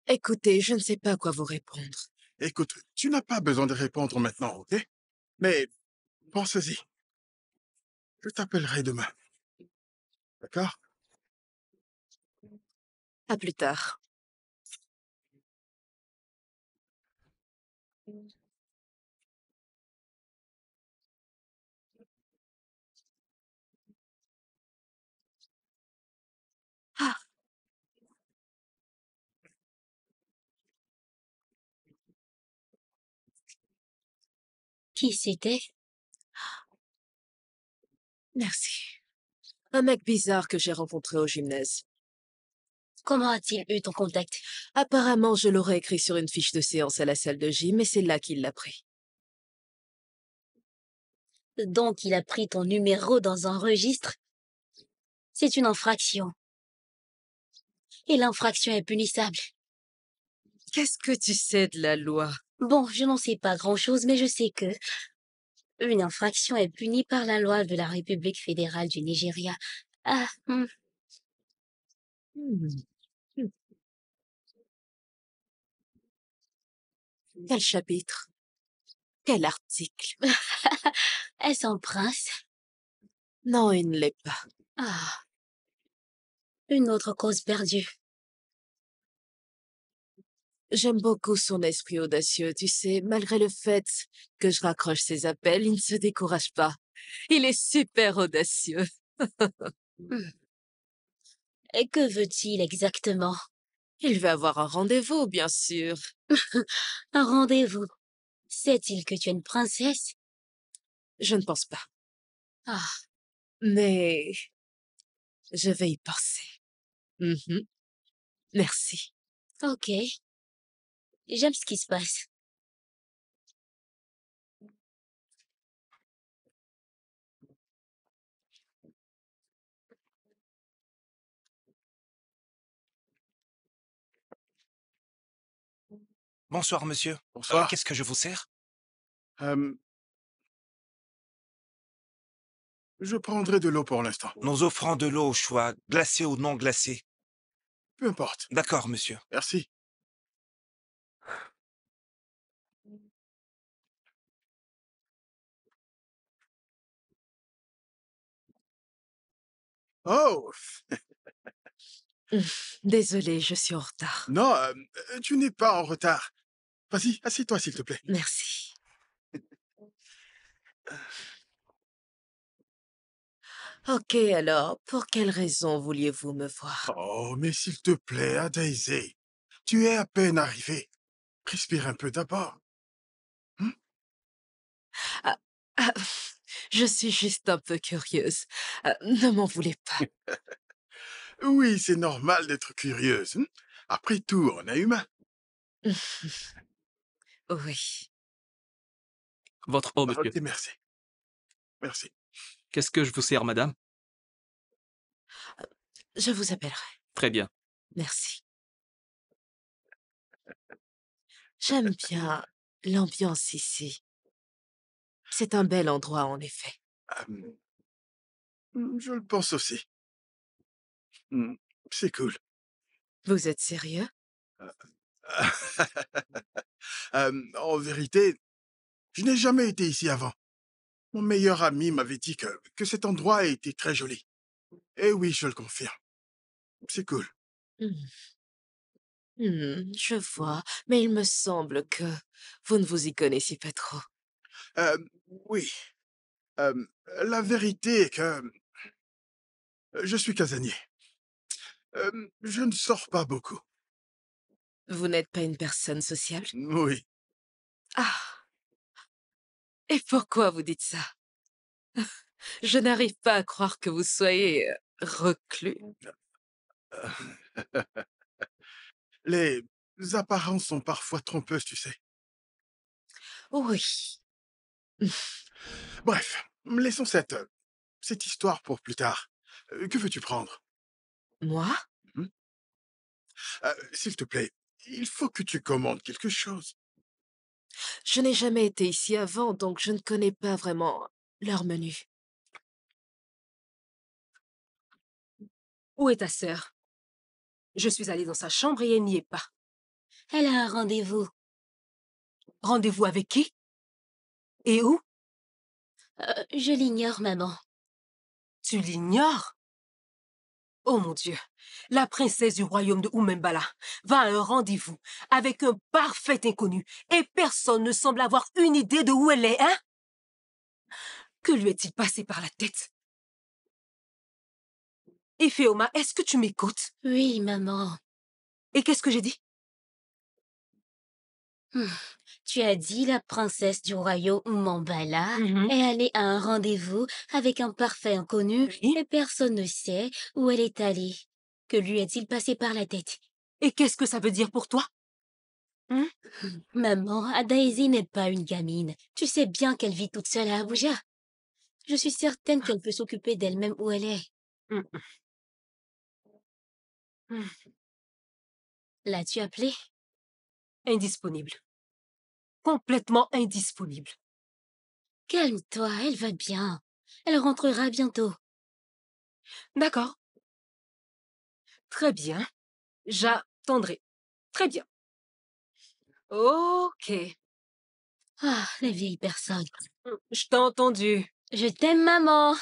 Écoutez, je ne sais pas quoi vous répondre. Écoute, tu n'as pas besoin de répondre maintenant, ok? Mais pense-y. Je t'appellerai demain. D'accord? À plus tard. Ah, Qui c'était? merci. Un mec bizarre que j'ai rencontré au gymnase. Comment a-t-il eu ton contact? Apparemment, je l'aurais écrit sur une fiche de séance à la salle de gym et c'est là qu'il l'a pris. Donc il a pris ton numéro dans un registre? C'est une infraction. Et l'infraction est punissable. Qu'est-ce que tu sais de la loi? Bon, je n'en sais pas grand-chose, mais je sais que une infraction est punie par la loi de la République fédérale du Nigeria. Ah, Hmm. Hmm. Quel chapitre? Quel article? est-ce un prince? Non, il ne l'est pas. Ah, une autre cause perdue. J'aime beaucoup son esprit audacieux, tu sais, malgré le fait que je raccroche ses appels, il ne se décourage pas. Il est super audacieux. Et que veut-il exactement? Il veut avoir un rendez-vous, bien sûr. Un rendez-vous. Sait-il que tu es une princesse? Je ne pense pas. Ah, Mais je vais y penser. Mhm. Merci. ok. J'aime ce qui se passe. Bonsoir, monsieur. Bonsoir. Qu'est-ce que je vous sers? Je prendrai de l'eau pour l'instant. Nous offrons de l'eau au choix, glacée ou non glacée. Peu importe. D'accord, monsieur. Merci. Oh, Désolée, je suis en retard. non, tu n'es pas en retard. Vas-y, assieds-toi, s'il te plaît. Merci. Ok, alors, pour quelle raison vouliez-vous me voir? Oh, mais s'il te plaît, hein, Daisy. Tu es à peine arrivé. Respire un peu d'abord. Ah, ah, je suis juste un peu curieuse. Ne m'en voulez pas. Oui, c'est normal d'être curieuse. Après tout, on est humain. Oui. Votre eau, monsieur. Ok, merci. Merci. Qu'est-ce que je vous sers, madame? Je vous appellerai. Très bien. Merci. J'aime bien l'ambiance ici. C'est un bel endroit, en effet. Je le pense aussi. C'est cool. Vous êtes sérieux? En vérité, je n'ai jamais été ici avant. Mon meilleur ami m'avait dit que cet endroit était très joli. Et oui, je le confirme. C'est cool. Hmm. Je vois, mais il me semble que vous ne vous y connaissiez pas trop. Oui. Euh, la vérité est que je suis casanier. Je ne sors pas beaucoup. Vous n'êtes pas une personne sociable? Oui. Ah! Et pourquoi vous dites ça? Je n'arrive pas à croire que vous soyez reclus. Les apparences sont parfois trompeuses, tu sais. Oui. Bref, laissons cette histoire pour plus tard. Que veux-tu prendre? Moi? S'il te plaît, il faut que tu commandes quelque chose. Je n'ai jamais été ici avant, donc je ne connais pas vraiment leur menu. Où est ta sœur? Je suis allée dans sa chambre et elle n'y est pas. Elle a un rendez-vous. Rendez-vous avec qui? Et où? Je l'ignore, maman. Tu l'ignores? Oh mon Dieu, la princesse du royaume de Umembala va à un rendez-vous avec un parfait inconnu et personne ne semble avoir une idée de où elle est, hein? Que lui est-il passé par la tête? Ifeoma, est-ce que tu m'écoutes? Oui, maman. Et qu'est-ce que j'ai dit? Tu as dit la princesse du royaume Mambala Mhm. est allée à un rendez-vous avec un parfait inconnu Oui. et personne ne sait où elle est allée. Que lui est-il passé par la tête? Et qu'est-ce que ça veut dire pour toi? Maman, Daisy n'est pas une gamine. Tu sais bien qu'elle vit toute seule à Abuja. Je suis certaine qu'elle peut s'occuper d'elle-même où elle est. Mm. Mm. L'as-tu appelée? Indisponible. Complètement indisponible. Calme-toi, elle va bien. Elle rentrera bientôt. D'accord. Très bien. J'attendrai. Très bien. Ok. Ah, la vieille personne. Je t'ai entendu. Je t'aime, maman.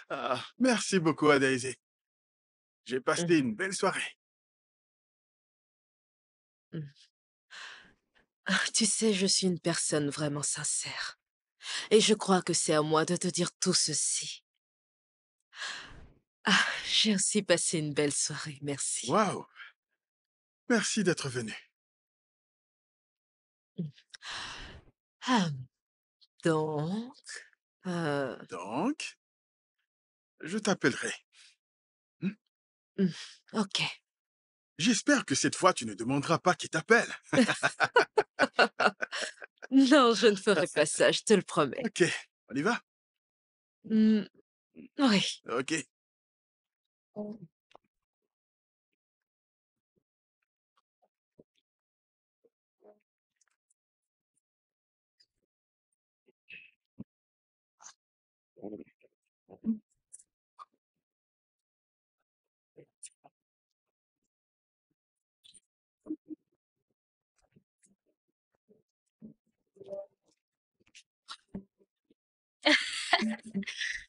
Ah, merci beaucoup à Daisy. J'ai passé Mhm. une belle soirée. Mhm. Ah, tu sais, je suis une personne vraiment sincère. Et je crois que c'est à moi de te dire tout ceci. Ah, j'ai aussi passé une belle soirée, merci. Waouh! Merci d'être venu. Mhm. Ah, donc, Donc, je t'appellerai. Hmm? mhm, ok. J'espère que cette fois, tu ne demanderas pas qui t'appelle. Non, je ne ferai pas ça, je te le promets. Ok, on y va? Hmm, oui. Ok.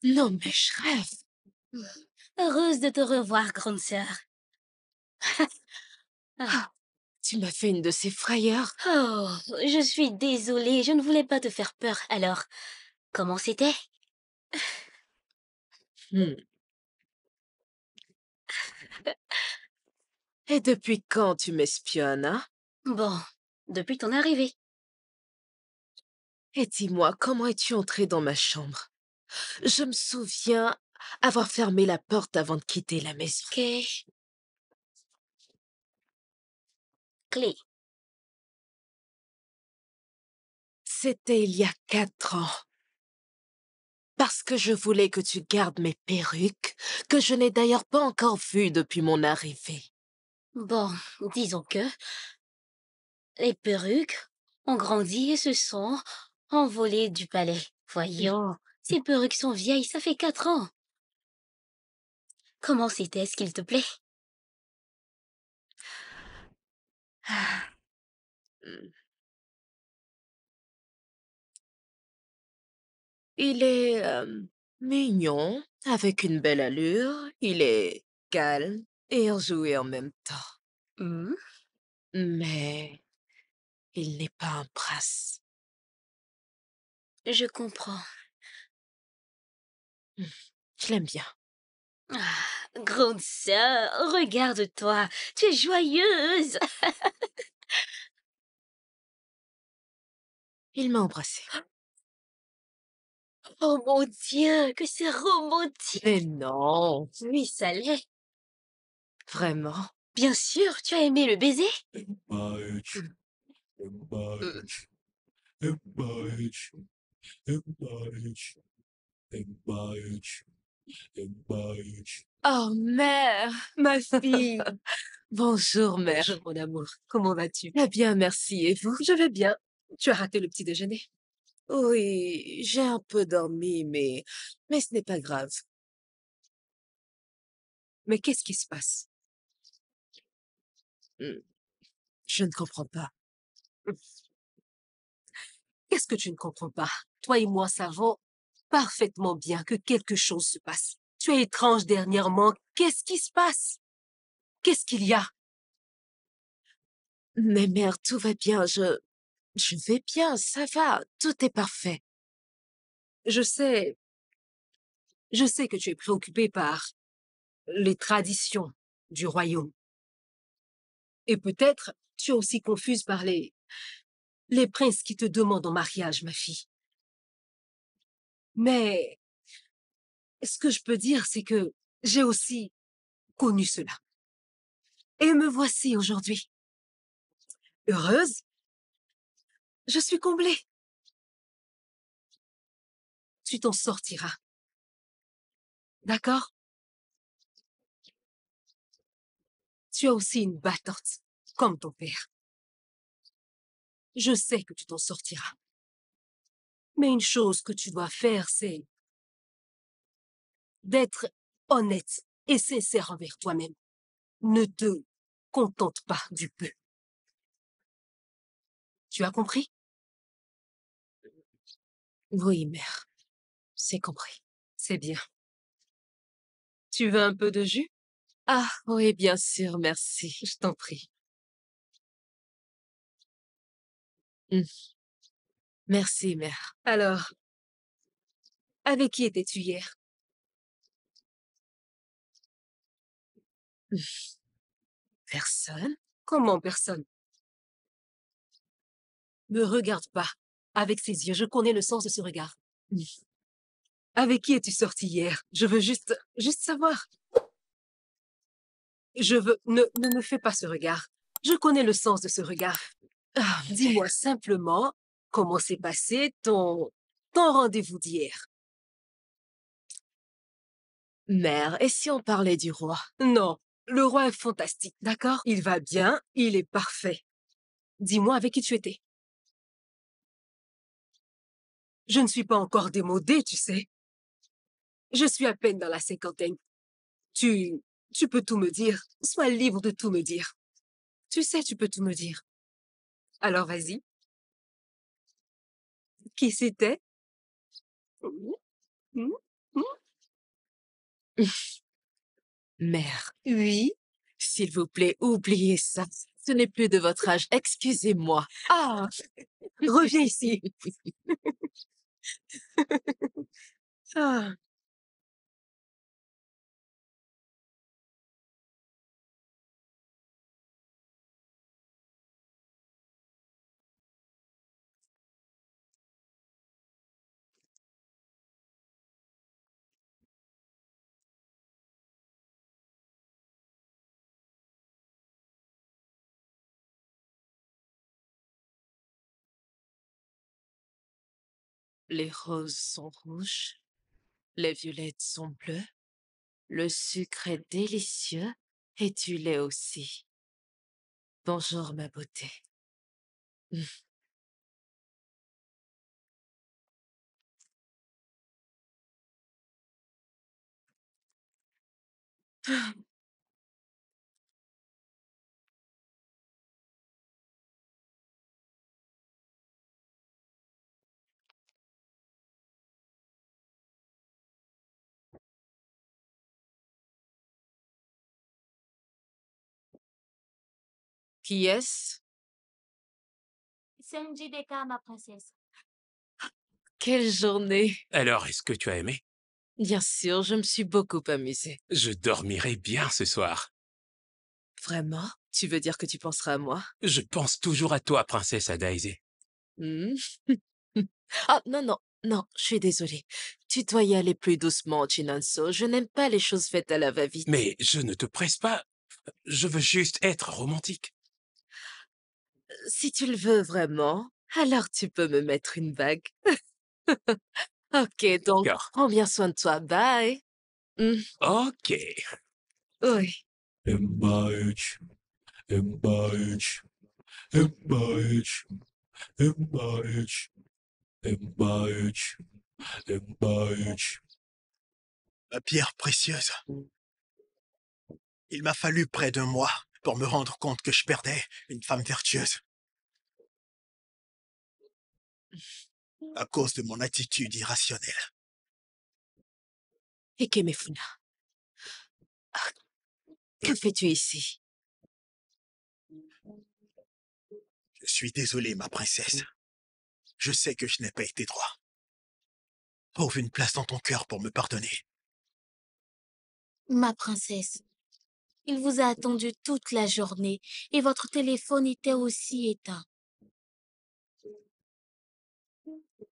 Non, mais je rêve. Heureuse de te revoir, grande sœur. Ah, tu m'as fait une de ces frayeurs. Oh, je suis désolée, je ne voulais pas te faire peur. Alors, comment c'était? Hmm. Et depuis quand tu m'espionnes, hein? Bon, depuis ton arrivée. Et dis-moi, comment es-tu entré dans ma chambre? Je me souviens avoir fermé la porte avant de quitter la maison. Ok. Clé. C'était il y a 4 ans. Parce que je voulais que tu gardes mes perruques, que je n'ai d'ailleurs pas encore vues depuis mon arrivée. Bon, disons que les perruques ont grandi et se sont envolées du palais. Voyons, ces perruques sont vieilles, ça fait 4 ans. Comment c'était, s'il te plaît? Ah, hmm. Il est mignon, avec une belle allure. Il est calme et enjoué en même temps. Hmm, Mais il n'est pas un prince. je comprends. Hmm. Je l'aime bien. Ah, grande sœur, regarde-toi, tu es joyeuse. Il m'a embrassée. Oh mon Dieu, que c'est romantique. Mais non, Oui, ça l'est. vraiment. Bien sûr, tu as aimé le baiser? Euh, Oh, mère, ma fille. Bonjour, mère. Bonjour, mon amour. Comment vas-tu? Très bien, merci. Et vous? Je vais bien. Tu as raté le petit déjeuner. Oui, j'ai un peu dormi, mais ce n'est pas grave. Mais qu'est-ce qui se passe? Hmm, Je ne comprends pas. Qu'est-ce que tu ne comprends pas? Toi et moi savons parfaitement bien que quelque chose se passe. Tu es étrange dernièrement. Qu'est-ce qui se passe? Qu'est-ce qu'il y a? Mais mère, tout va bien. Je vais bien, ça va. Tout est parfait. Je sais, je sais que tu es préoccupé par les traditions du royaume. Et peut-être tu es aussi confuse par les princes qui te demandent en mariage, ma fille. Mais ce que je peux dire, c'est que j'ai aussi connu cela. Et me voici aujourd'hui. Heureuse, je suis comblée. Tu t'en sortiras. D'accord? Tu as aussi une battante, comme ton père. Je sais que tu t'en sortiras. Mais une chose que tu dois faire, c'est d'être honnête et sincère envers toi-même. Ne te contente pas du peu. Tu as compris? Oui, mère. C'est compris. C'est bien. Tu veux un peu de jus? Ah, oui, bien sûr, merci. Je t'en prie. Hmm. Merci, mère. Alors, avec qui étais-tu hier? Personne? Comment personne? Me regarde pas. Avec ses yeux, je connais le sens de ce regard. Avec qui es-tu sorti hier? Je veux juste savoir. Ne me fais pas ce regard. Je connais le sens de ce regard. Ah, Dis-moi simplement comment s'est passé ton rendez-vous d'hier. mère, et si on parlait du roi? Non, le roi est fantastique, d'accord? Il va bien, il est parfait. Dis-moi avec qui tu étais. Je ne suis pas encore démodée, tu sais. Je suis à peine dans la cinquantaine. Tu, tu peux tout me dire. Sois libre de tout me dire. Tu sais, tu peux tout me dire. Alors vas-y. Qui c'était? Hmm, hmm. Mère, Oui. s'il vous plaît, oubliez ça. Ce n'est plus de votre âge, excusez-moi. Ah, reviens ici. Ah, Les roses sont rouges, les violettes sont bleues, le sucre est délicieux et du lait aussi. Bonjour, ma beauté. Qui est-ce? C'est une JDK, ma princesse. Quelle journée! Alors, est-ce que tu as aimé? Bien sûr, je me suis beaucoup amusée. Je dormirai bien ce soir. Vraiment? Tu veux dire que tu penseras à moi? Je pense toujours à toi, princesse Adaise. Hmm? Ah, non, non, non, je suis désolée. Tu dois y aller plus doucement, Chinonso. Je n'aime pas les choses faites à la va-vite. Mais je ne te presse pas. Je veux juste être romantique. Si tu le veux vraiment, alors tu peux me mettre une bague. Ok, donc, D'accord. prends bien soin de toi. Bye. Hmm, Ok. oui. MH, MH, MH, MH, MH, MH. Ma pierre précieuse. Il m'a fallu près d'un mois pour me rendre compte que je perdais une femme vertueuse. À cause de mon attitude irrationnelle. Ikemefuna, que fais-tu ici? Je suis désolé, ma princesse. Je sais que je n'ai pas été droit. Trouve une place dans ton cœur pour me pardonner. Ma princesse, il vous a attendu toute la journée et votre téléphone était aussi éteint.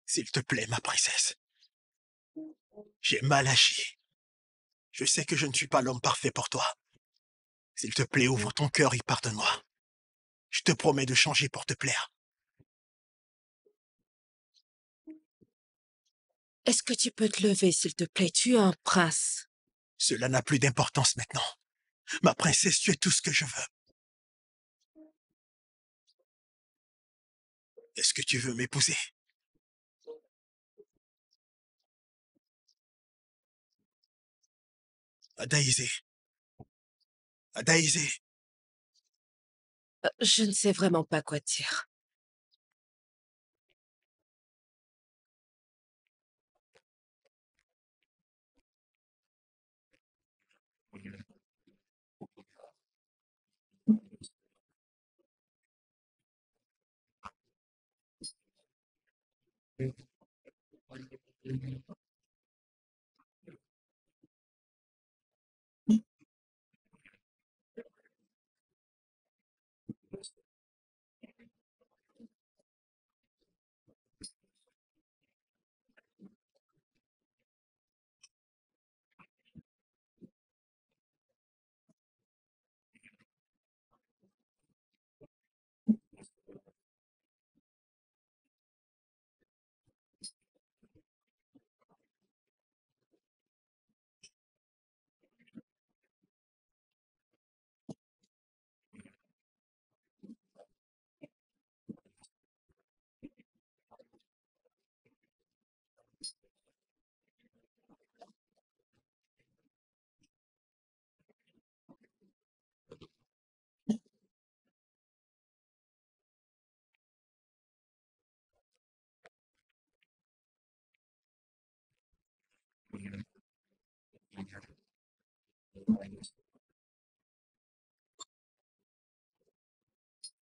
S'il te plaît, ma princesse. J'ai mal agi. Je sais que je ne suis pas l'homme parfait pour toi. S'il te plaît, ouvre ton cœur et pardonne-moi. Je te promets de changer pour te plaire. Est-ce que tu peux te lever, s'il te plaît? Tu es un prince. Cela n'a plus d'importance maintenant. Ma princesse, tu es tout ce que je veux. Est-ce que tu veux m'épouser? Adaïsé. Adaïsé. Je ne sais vraiment pas quoi dire.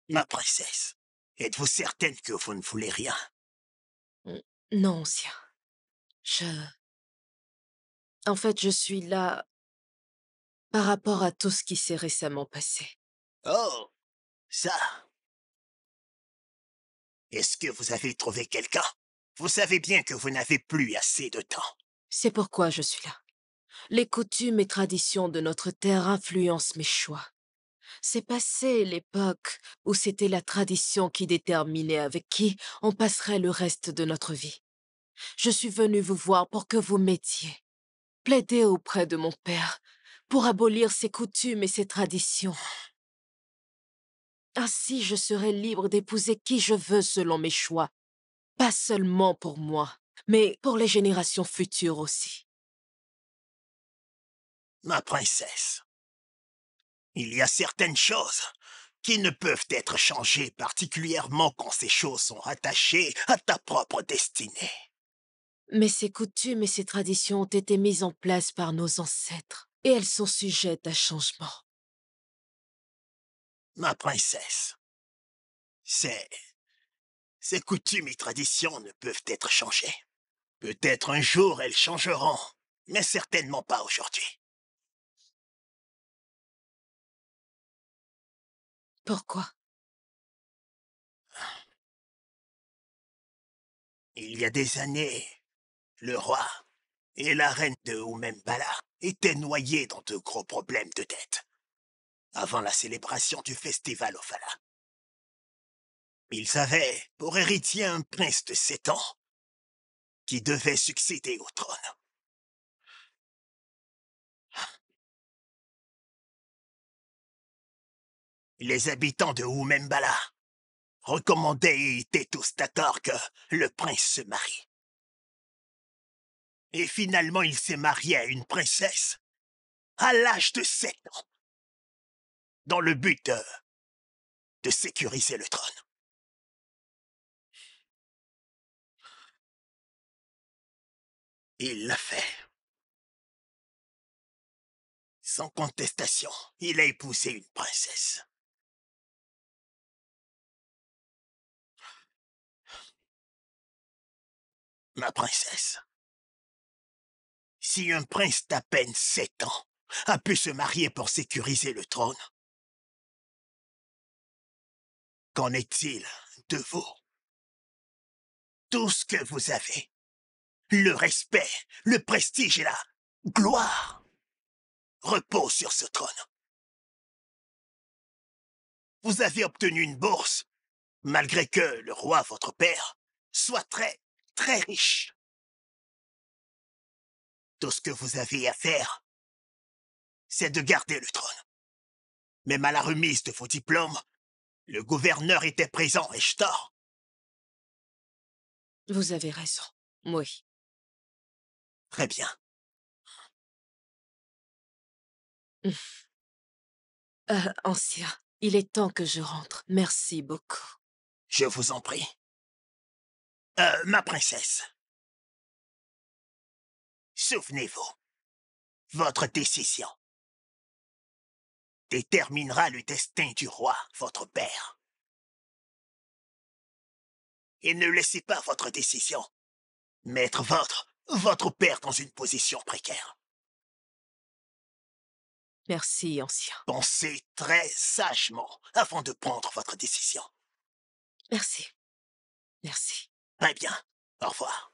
Ma princesse, êtes-vous certaine que vous ne voulez rien? Non, sien. En fait, je suis là par rapport à tout ce qui s'est récemment passé. Oh, ça. Est-ce que vous avez trouvé quelqu'un? Vous savez bien que vous n'avez plus assez de temps. C'est pourquoi je suis là. Les coutumes et traditions de notre terre influencent mes choix. C'est passé l'époque où c'était la tradition qui déterminait avec qui on passerait le reste de notre vie. Je suis venue vous voir pour que vous m'aidiez. Plaidez auprès de mon père pour abolir ces coutumes et ces traditions. Ainsi, je serai libre d'épouser qui je veux selon mes choix. Pas seulement pour moi, mais pour les générations futures aussi. Ma princesse, il y a certaines choses qui ne peuvent être changées, particulièrement quand ces choses sont rattachées à ta propre destinée. Mais ces coutumes et ces traditions ont été mises en place par nos ancêtres, et elles sont sujettes à changement. Ma princesse, ces coutumes et traditions ne peuvent être changées. Peut-être un jour elles changeront, mais certainement pas aujourd'hui. Pourquoi? Il y a des années, le roi et la reine de Oumembala étaient noyés dans de gros problèmes de dette, avant la célébration du festival Ofala. Ils avaient pour héritier un prince de 7 ans qui devait succéder au trône. Les habitants de Oumembala recommandaient et étaient tous d'accord que le prince se marie. Et finalement, il s'est marié à une princesse à l'âge de 7 ans, dans le but de sécuriser le trône. Il l'a fait. Sans contestation, il a épousé une princesse. Ma princesse, si un prince d'à peine 7 ans a pu se marier pour sécuriser le trône, qu'en est-il de vous? Tout ce que vous avez, le respect, le prestige et la gloire, repose sur ce trône. Vous avez obtenu une bourse, malgré que le roi, votre père, soit très, très riche. Tout ce que vous avez à faire, c'est de garder le trône. Même à la remise de vos diplômes, le gouverneur était présent, ai-je tort? Vous avez raison, oui. Très bien. Ancien, il est temps que je rentre. Merci beaucoup. Je vous en prie. Ma princesse. Souvenez-vous, votre décision déterminera le destin du roi, votre père. Et ne laissez pas votre décision mettre votre père dans une position précaire. Merci, ancien. Pensez très sagement avant de prendre votre décision. Merci. Merci. Très bien. Au revoir.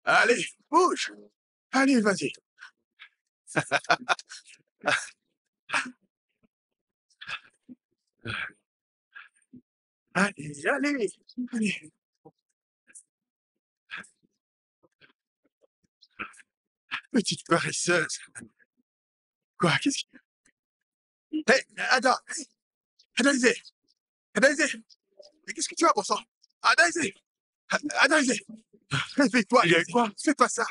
Allez, bouge. Allez, vas-y. Allez, allez, allez. Petite paresseuse. Quoi, qu'est-ce qu'il y a? Hé, attends. Adaisé. Adaisé. Mais qu'est-ce que tu as, bon sang? Adaisé. Adaisé. Réveille-toi. Il y a eu quoi? Fais pas ça.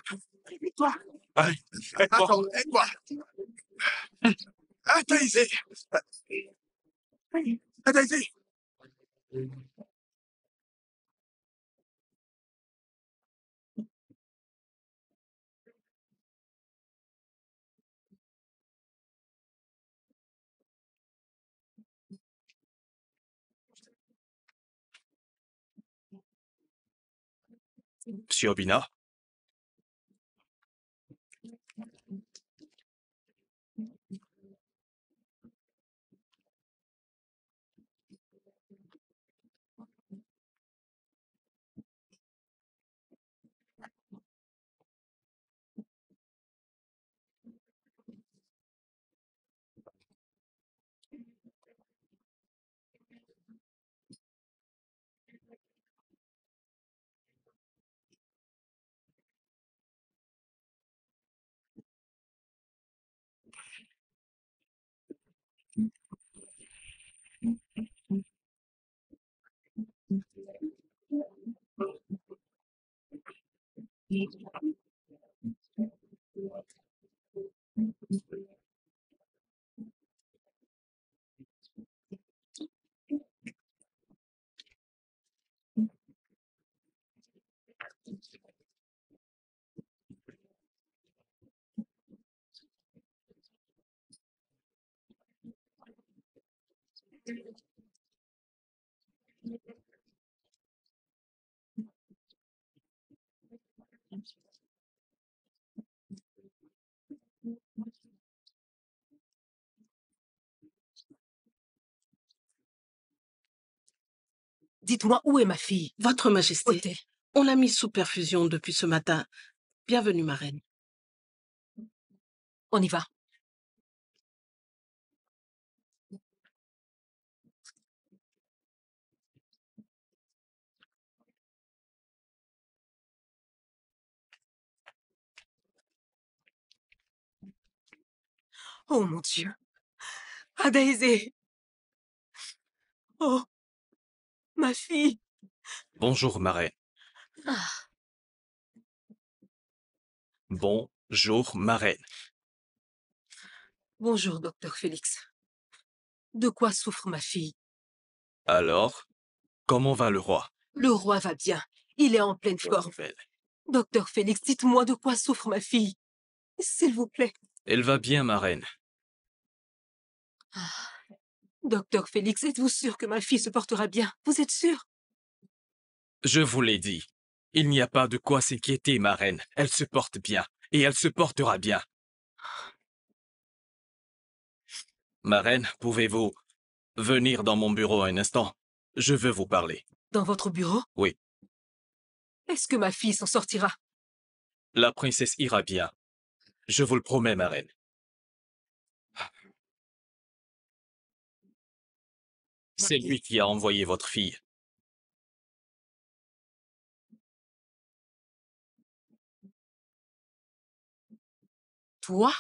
Réveille-toi. Aïe, aide-moi. Attends, aide-moi. Adaisé. Adaisé. Monsieur Obina? Dites-moi, où est ma fille? Votre Majesté, Ôtez. on l'a mise sous perfusion depuis ce matin. Bienvenue, ma reine. On y va. Oh mon Dieu. Adaisé. Oh, ma fille. Bonjour, ma reine. Ah, Bonjour, ma reine. Bonjour, docteur Félix. De quoi souffre ma fille? Alors, comment va le roi? Le roi va bien. Il est en pleine Bonne forme. nouvelle. Docteur Félix, dites-moi de quoi souffre ma fille. S'il vous plaît. Elle va bien, ma reine. Docteur Félix, êtes-vous sûr que ma fille se portera bien? Vous êtes sûr? Je vous l'ai dit. Il n'y a pas de quoi s'inquiéter, ma reine. Elle se porte bien. Et elle se portera bien. Ma reine, pouvez-vous venir dans mon bureau un instant? Je veux vous parler. Dans votre bureau? Oui. Est-ce que ma fille s'en sortira? La princesse ira bien. Je vous le promets, ma reine. C'est lui qui a envoyé votre fille. Toi?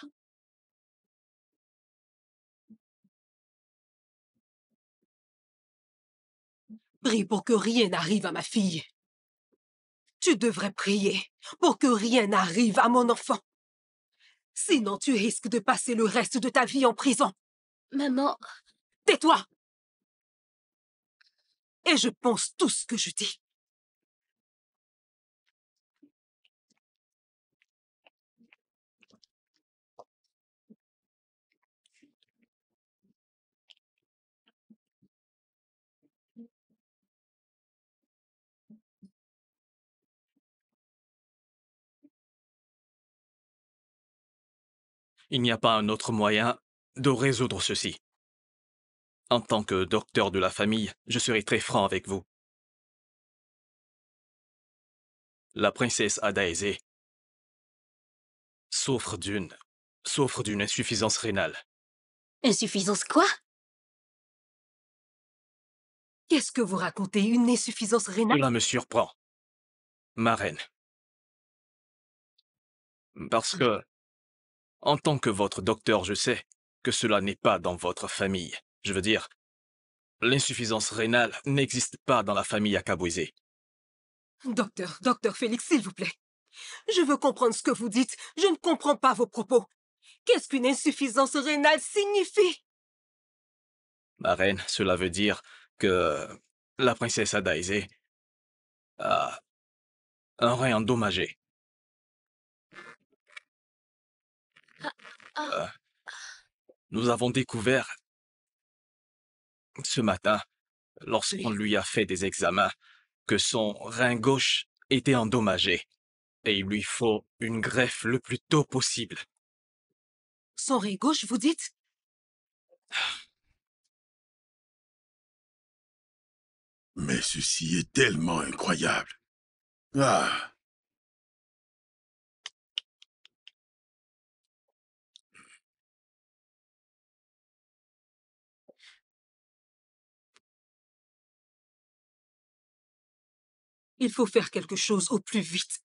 Prie pour que rien n'arrive à ma fille. Tu devrais prier pour que rien n'arrive à mon enfant. Sinon, tu risques de passer le reste de ta vie en prison. maman, Tais-toi! Et je pense tout ce que je dis. Il n'y a pas un autre moyen de résoudre ceci. En tant que docteur de la famille, je serai très franc avec vous. La princesse Adaizé souffre d'une insuffisance rénale. insuffisance quoi? Qu'est-ce que vous racontez? Une insuffisance rénale? Cela me surprend, ma reine. Parce que, en tant que votre docteur, je sais que cela n'est pas dans votre famille. Je veux dire, l'insuffisance rénale n'existe pas dans la famille Akabweze. Docteur Félix, s'il vous plaît. Je veux comprendre ce que vous dites. Je ne comprends pas vos propos. Qu'est-ce qu'une insuffisance rénale signifie? Ma reine, cela veut dire que la princesse Adaizé a un rein endommagé. Euh, nous avons découvert ce matin, lorsqu'on lui a fait des examens, que son rein gauche était endommagé et il lui faut une greffe le plus tôt possible. Son rein gauche, vous dites? Mais ceci est tellement incroyable. Ah, Il faut faire quelque chose au plus vite.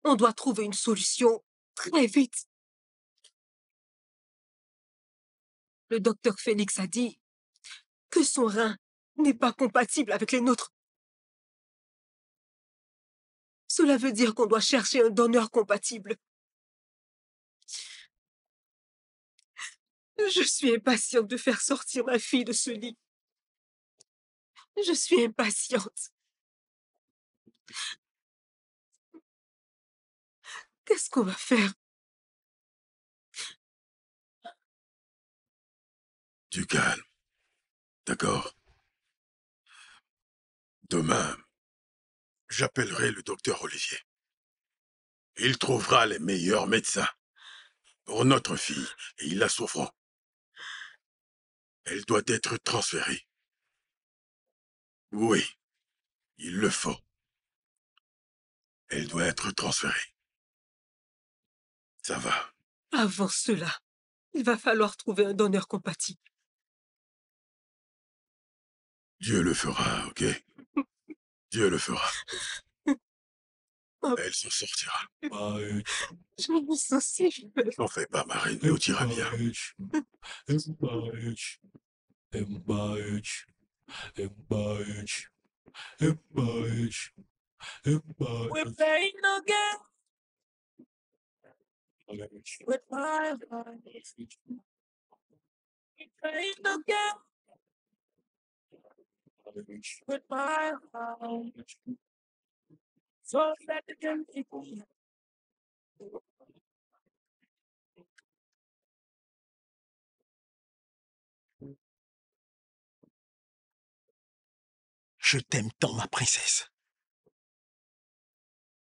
On doit trouver une solution très vite. Le docteur Félix a dit que son rein n'est pas compatible avec les nôtres. Cela veut dire qu'on doit chercher un donneur compatible. Je suis impatiente de faire sortir ma fille de ce lit. Je suis impatiente. Qu'est-ce qu'on va faire? Du calme, d'accord? Demain, j'appellerai le docteur Olivier. Il trouvera les meilleurs médecins pour notre fille et il la sauveront. Elle doit être transférée. Oui, il le faut. Elle doit être transférée. Ça va. Avant cela, il va falloir trouver un donneur compatible. Dieu le fera, ok? Dieu le fera. Elle s'en sortira. Je me sens si faible. N'en fais pas, ma reine, tout ira bien. We're playing again with my heart. We're playing again with my heart. So let the young people. Je t'aime tant, ma princesse.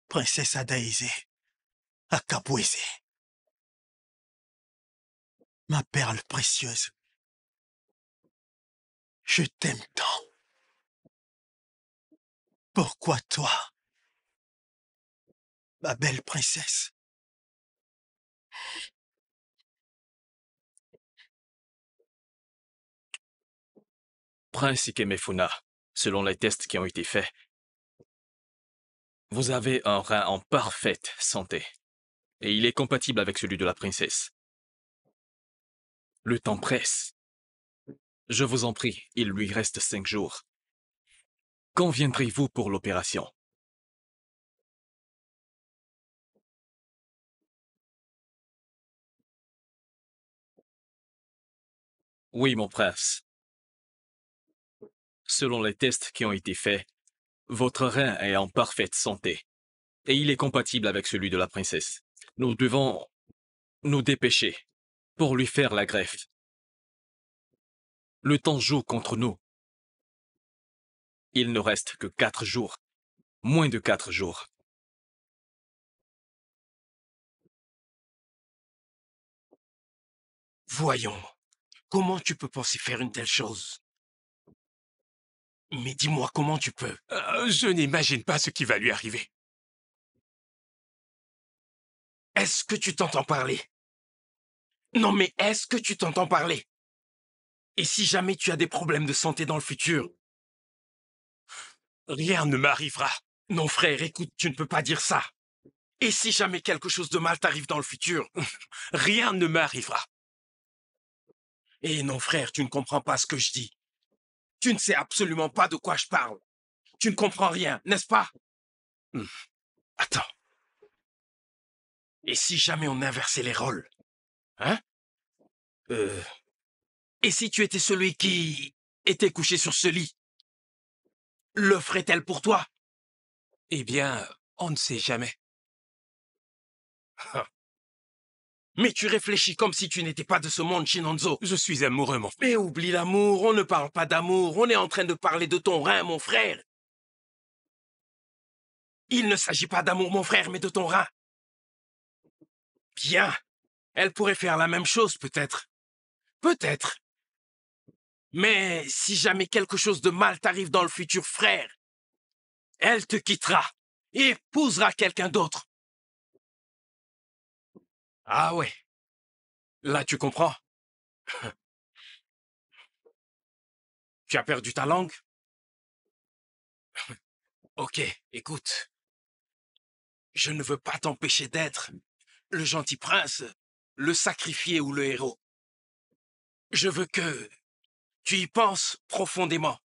Princesse Adaïsé, Akabouézé. Ma perle précieuse. Je t'aime tant. Pourquoi toi, ma belle princesse? Prince Ikemefuna, selon les tests qui ont été faits, vous avez un rein en parfaite santé. Et il est compatible avec celui de la princesse. Le temps presse. Je vous en prie, il lui reste 5 jours. Quand viendrez-vous pour l'opération? Oui, mon prince. Selon les tests qui ont été faits, votre rein est en parfaite santé. Et il est compatible avec celui de la princesse. Nous devons nous dépêcher pour lui faire la greffe. Le temps joue contre nous. Il ne reste que 4 jours. Moins de 4 jours. Voyons, comment tu peux penser faire une telle chose? Mais dis-moi comment tu peux. Je n'imagine pas ce qui va lui arriver. Est-ce que tu t'entends parler? Non, mais est-ce que tu t'entends parler? Et si jamais tu as des problèmes de santé dans le futur? Rien ne m'arrivera. Non, frère, écoute, tu ne peux pas dire ça. Et si jamais quelque chose de mal t'arrive dans le futur? Rien ne m'arrivera. Eh non, frère, tu ne comprends pas ce que je dis. Tu ne sais absolument pas de quoi je parle. Tu ne comprends rien, n'est-ce pas? Attends. Et si jamais on inversait les rôles? Hein? Et si tu étais celui qui était couché sur ce lit? Le ferait-elle pour toi? Eh bien, on ne sait jamais. Mais tu réfléchis comme si tu n'étais pas de ce monde, Shinonzo. Je suis amoureux, mon frère. Mais oublie l'amour, on ne parle pas d'amour, on est en train de parler de ton rein, mon frère. Il ne s'agit pas d'amour, mon frère, mais de ton rein. Bien, elle pourrait faire la même chose, peut-être. Peut-être. Mais si jamais quelque chose de mal t'arrive dans le futur, frère, elle te quittera et épousera quelqu'un d'autre. Ah ouais. Là, tu comprends? Tu as perdu ta langue? Ok, écoute. Je ne veux pas t'empêcher d'être le gentil prince, le sacrifié ou le héros. Je veux que tu y penses profondément.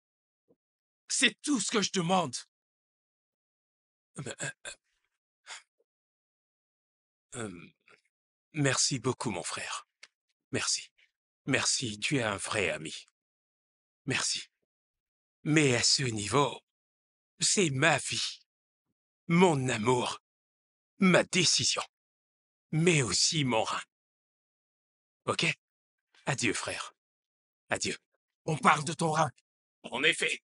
C'est tout ce que je demande. Merci beaucoup, mon frère. Merci. Merci, tu es un vrai ami. Merci. Mais à ce niveau, c'est ma vie, mon amour, ma décision, mais aussi mon rein. Ok? Adieu, frère. Adieu. On parle de ton rein. En effet.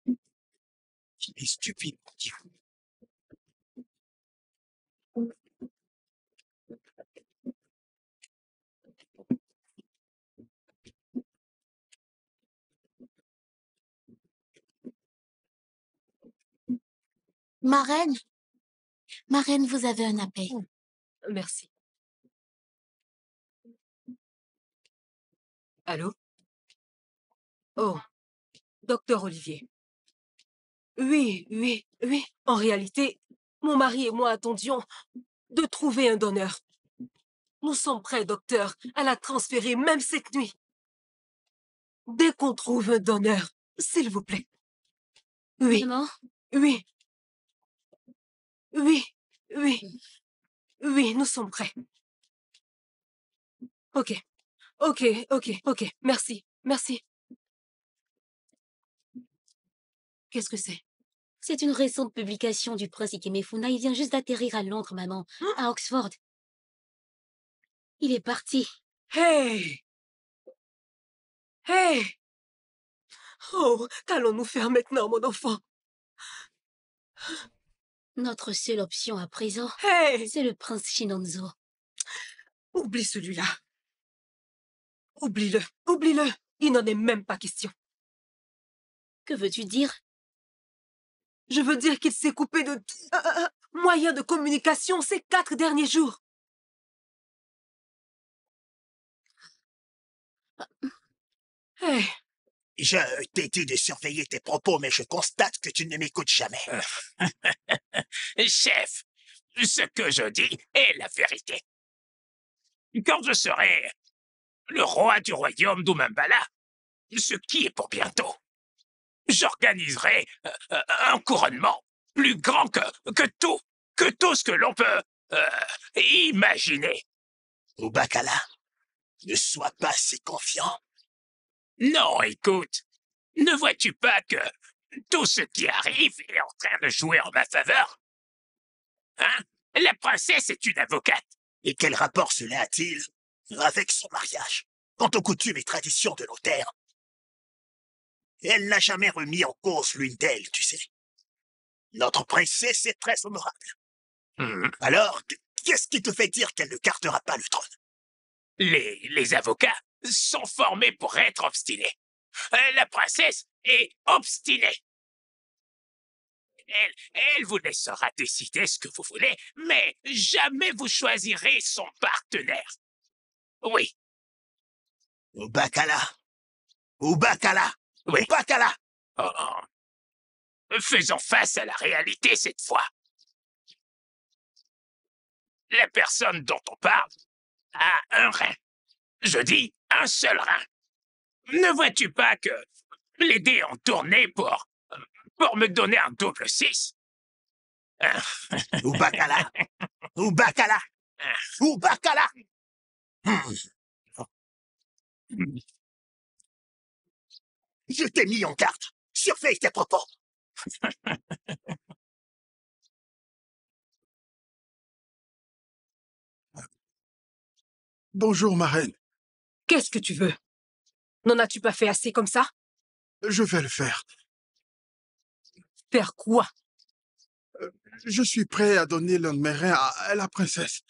Il est stupide, mon Dieu. Ma reine, vous avez un appel. Merci. Allô? Oh, docteur Olivier. Oui, oui, oui. En réalité, mon mari et moi attendions de trouver un donneur. Nous sommes prêts, docteur, à la transférer même cette nuit. Dès qu'on trouve un donneur, s'il vous plaît. Oui. Maman? Oui. Oui. Oui. Oui, nous sommes prêts. Ok. Ok, ok, ok. Merci. Merci. Qu'est-ce que c'est? C'est une récente publication du prince Ikemefuna. Il vient juste d'atterrir à Londres, maman. À Oxford. Il est parti. Hey! Hey! Oh, qu'allons-nous faire maintenant, mon enfant? Notre seule option à présent, Hey! c'est le prince Shinonzo. Oublie celui-là. Oublie-le. Oublie-le. Il n'en est même pas question. Que veux-tu dire? Je veux dire qu'il s'est coupé de tout moyen de communication ces 4 derniers jours. Hey! Je t'ai dit de surveiller tes propos, mais je constate que tu ne m'écoutes jamais. Chef, ce que je dis est la vérité. Quand je serai le roi du royaume d'Umambala, ce qui est pour bientôt, j'organiserai un couronnement plus grand que tout ce que l'on peut imaginer. Ubakala, ne sois pas si confiant. Non, écoute, ne vois-tu pas que tout ce qui arrive est en train de jouer en ma faveur? Hein? La princesse est une avocate. Et quel rapport cela a-t-il avec son mariage? Quant aux coutumes et traditions de nos terres, elle n'a jamais remis en cause l'une d'elles, tu sais. Notre princesse est très honorable. Alors, qu'est-ce qui te fait dire qu'elle ne gardera pas le trône? Les avocats sont formés pour être obstinés. La princesse est obstinée. Elle vous laissera décider ce que vous voulez, mais jamais vous choisirez son partenaire. Oui. Ubakala. Ubakala. Oui. Ubakala. Oh. Faisons face à la réalité cette fois. La personne dont on parle a un rein. Je dis un seul rein. Ne vois-tu pas que les dés ont tourné pour me donner un double 6? Ubakala. Ubakala. Ubakala. Je t'ai mis en garde. Surveille tes propos. Bonjour, ma reine. Qu'est-ce que tu veux? N'en as-tu pas fait assez comme ça? Je vais le faire. Faire quoi? Je suis prêt à donner l'un de mes reins à la princesse.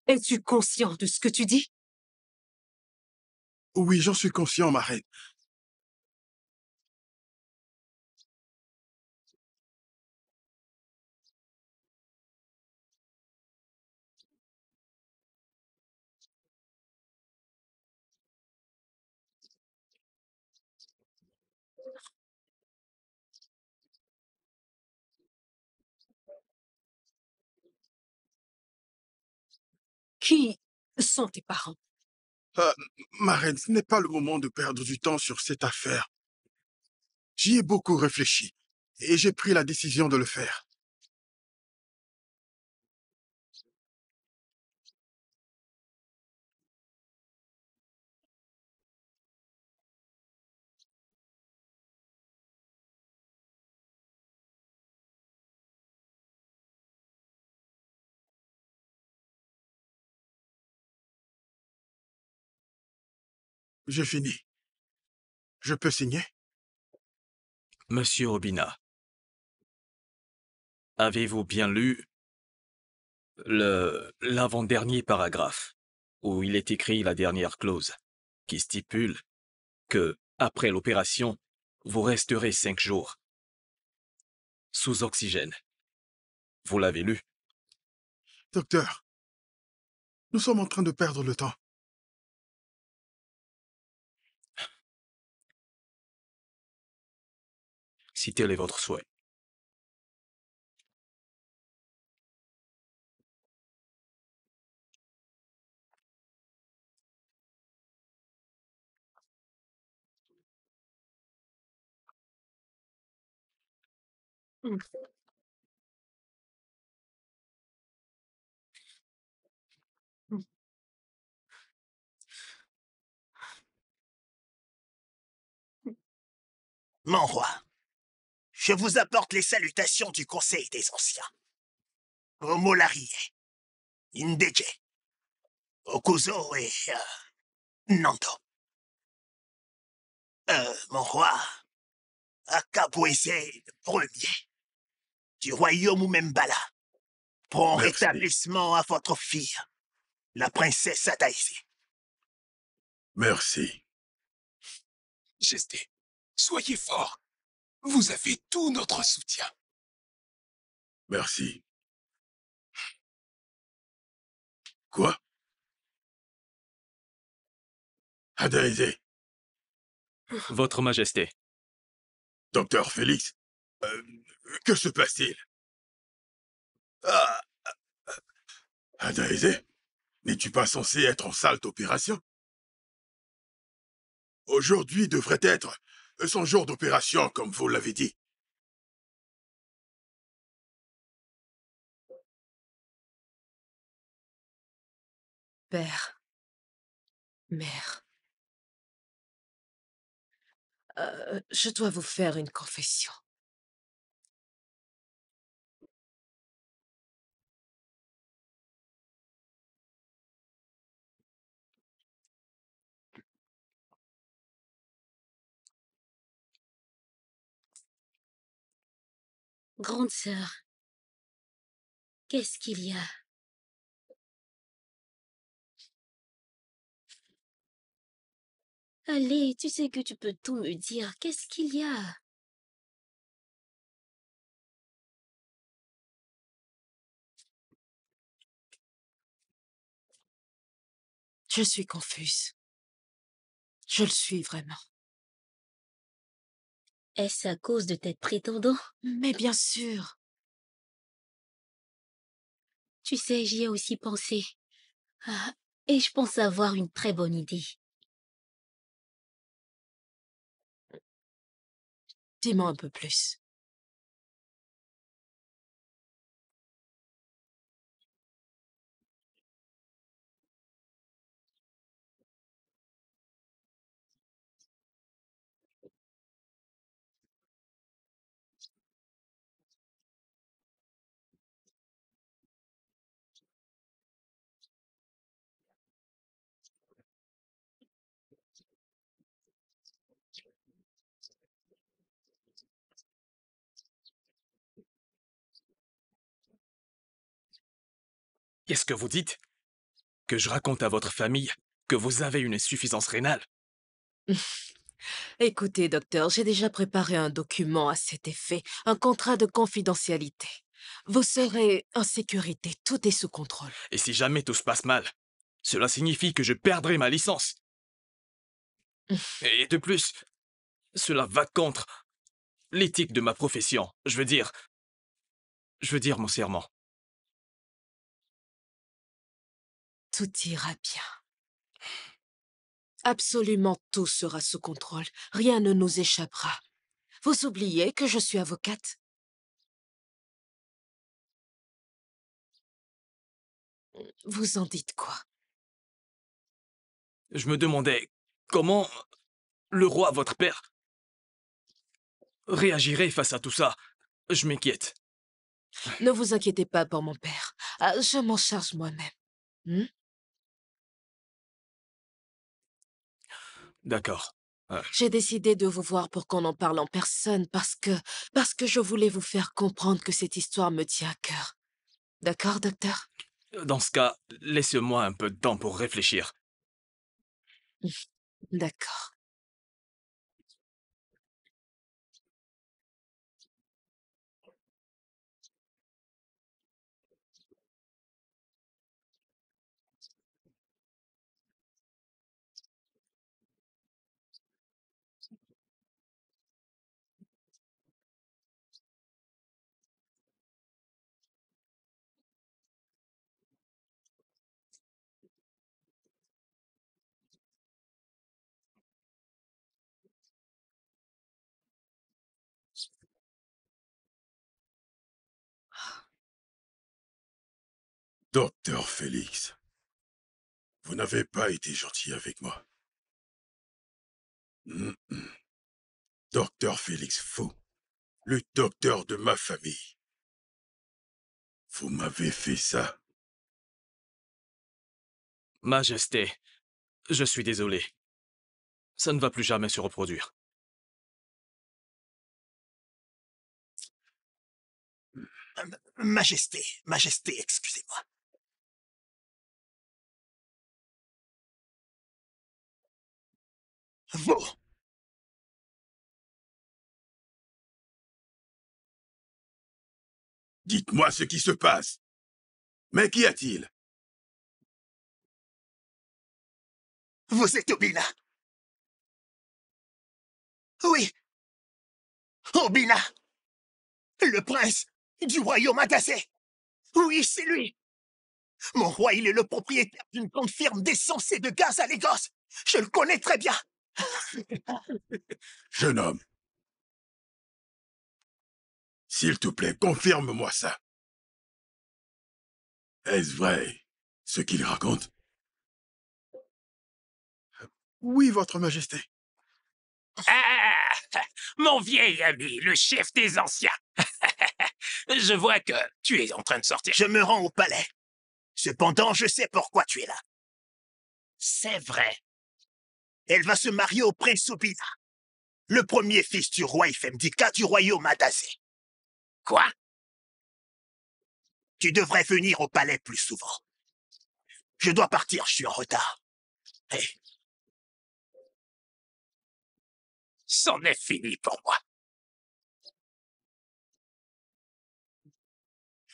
Es-tu conscient de ce que tu dis? Oui, j'en suis conscient, ma reine. Qui sont tes parents? Ma reine, ce n'est pas le moment de perdre du temps sur cette affaire. J'y ai beaucoup réfléchi et j'ai pris la décision de le faire. J'ai fini. Je peux signer? Monsieur Obina, avez-vous bien lu l'avant-dernier paragraphe où il est écrit la dernière clause qui stipule que, après l'opération, vous resterez 5 jours sous oxygène. Vous l'avez lu? Docteur, nous sommes en train de perdre le temps. Si tel est votre souhait. Mon roi, je vous apporte les salutations du Conseil des Anciens. Omolarie, Indeje, Okuzo et Nando. Mon roi, Akabweze Ier, du royaume Oumembala, prend Merci. rétablissement à votre fille, la princesse Adaïsé. Merci. Majesté, soyez fort. Vous avez tout notre soutien. Merci. Quoi? Adaïsé, Votre Majesté, Docteur Félix, que se passe-t-il? Ah, Adaïsé, n'es-tu pas censé être en salle d'opération? Aujourd'hui devrait être son jour d'opération, comme vous l'avez dit. Père, mère, je dois vous faire une confession. Grande sœur, qu'est-ce qu'il y a? Allez, tu sais que tu peux tout me dire. Qu'est-ce qu'il y a? Je suis confuse. Je le suis vraiment. Est-ce à cause de tes prétendants? Mais bien sûr. Tu sais, j'y ai aussi pensé. Ah, et je pense avoir une très bonne idée. Dis-moi un peu plus. qu'est-ce que vous dites? Que je raconte à votre famille que vous avez une insuffisance rénale? Écoutez, docteur, j'ai déjà préparé un document à cet effet, un contrat de confidentialité. Vous serez en sécurité, tout est sous contrôle. Et si jamais tout se passe mal, cela signifie que je perdrai ma licence. Et de plus, cela va contre l'éthique de ma profession. Je veux dire mon serment. tout ira bien. Absolument tout sera sous contrôle. Rien ne nous échappera. Vous oubliez que je suis avocate? Vous en dites quoi? Je me demandais comment le roi, votre père, réagirait face à tout ça. Je m'inquiète. Ne vous inquiétez pas pour mon père. Je m'en charge moi-même. D'accord. J'ai décidé de vous voir pour qu'on en parle en personne parce que je voulais vous faire comprendre que cette histoire me tient à cœur. D'accord, docteur? Dans ce cas, laissez-moi un peu de temps pour réfléchir. D'accord. Docteur Félix, vous n'avez pas été gentil avec moi. Docteur Félix Faux, le docteur de ma famille. Vous m'avez fait ça. Majesté, je suis désolé. Ça ne va plus jamais se reproduire. Majesté, Majesté, excusez-moi. Vous! Dites-moi ce qui se passe. Mais qu'y a-t-il? Vous êtes Obina. Oui. Obina. Le prince du royaume Adazé. Oui, c'est lui. Mon roi, il est le propriétaire d'une grande firme d'essence et de gaz à Lagos. Je le connais très bien. Jeune homme, s'il te plaît, confirme-moi ça. Est-ce vrai, ce qu'il raconte? Oui, Votre Majesté. Ah, mon vieil ami, le chef des anciens. Je vois que tu es en train de sortir. Je me rends au palais. Cependant, je sais pourquoi tu es là. C'est vrai. Elle va se marier au prince Obina, le premier fils du roi Ifemdika du royaume Adazé. Quoi? Tu devrais venir au palais plus souvent. Je dois partir, je suis en retard. Hey. C'en est fini pour moi.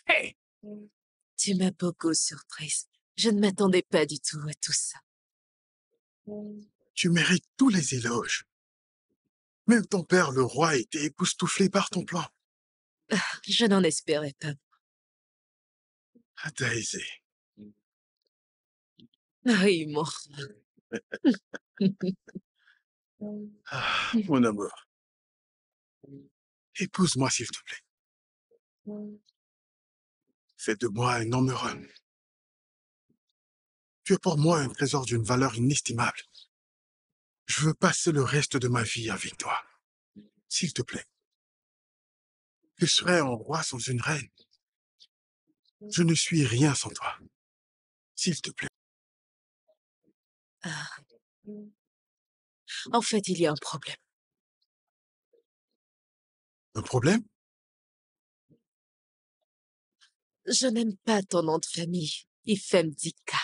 Hey! Tu m'as beaucoup surprise. Je ne m'attendais pas du tout à tout ça. Tu mérites tous les éloges. Même ton père, le roi, était époustouflé par ton plan. Je n'en espérais pas. Adaizé. Oui, mon Mon amour. Épouse-moi, s'il te plaît. Fais de moi un homme heureux. Tu es pour moi un trésor d'une valeur inestimable. Je veux passer le reste de ma vie avec toi. S'il te plaît. Je serais un roi sans une reine. Je ne suis rien sans toi. S'il te plaît. En fait, il y a un problème. Un problème? Je n'aime pas ton nom de famille, Ifemdika.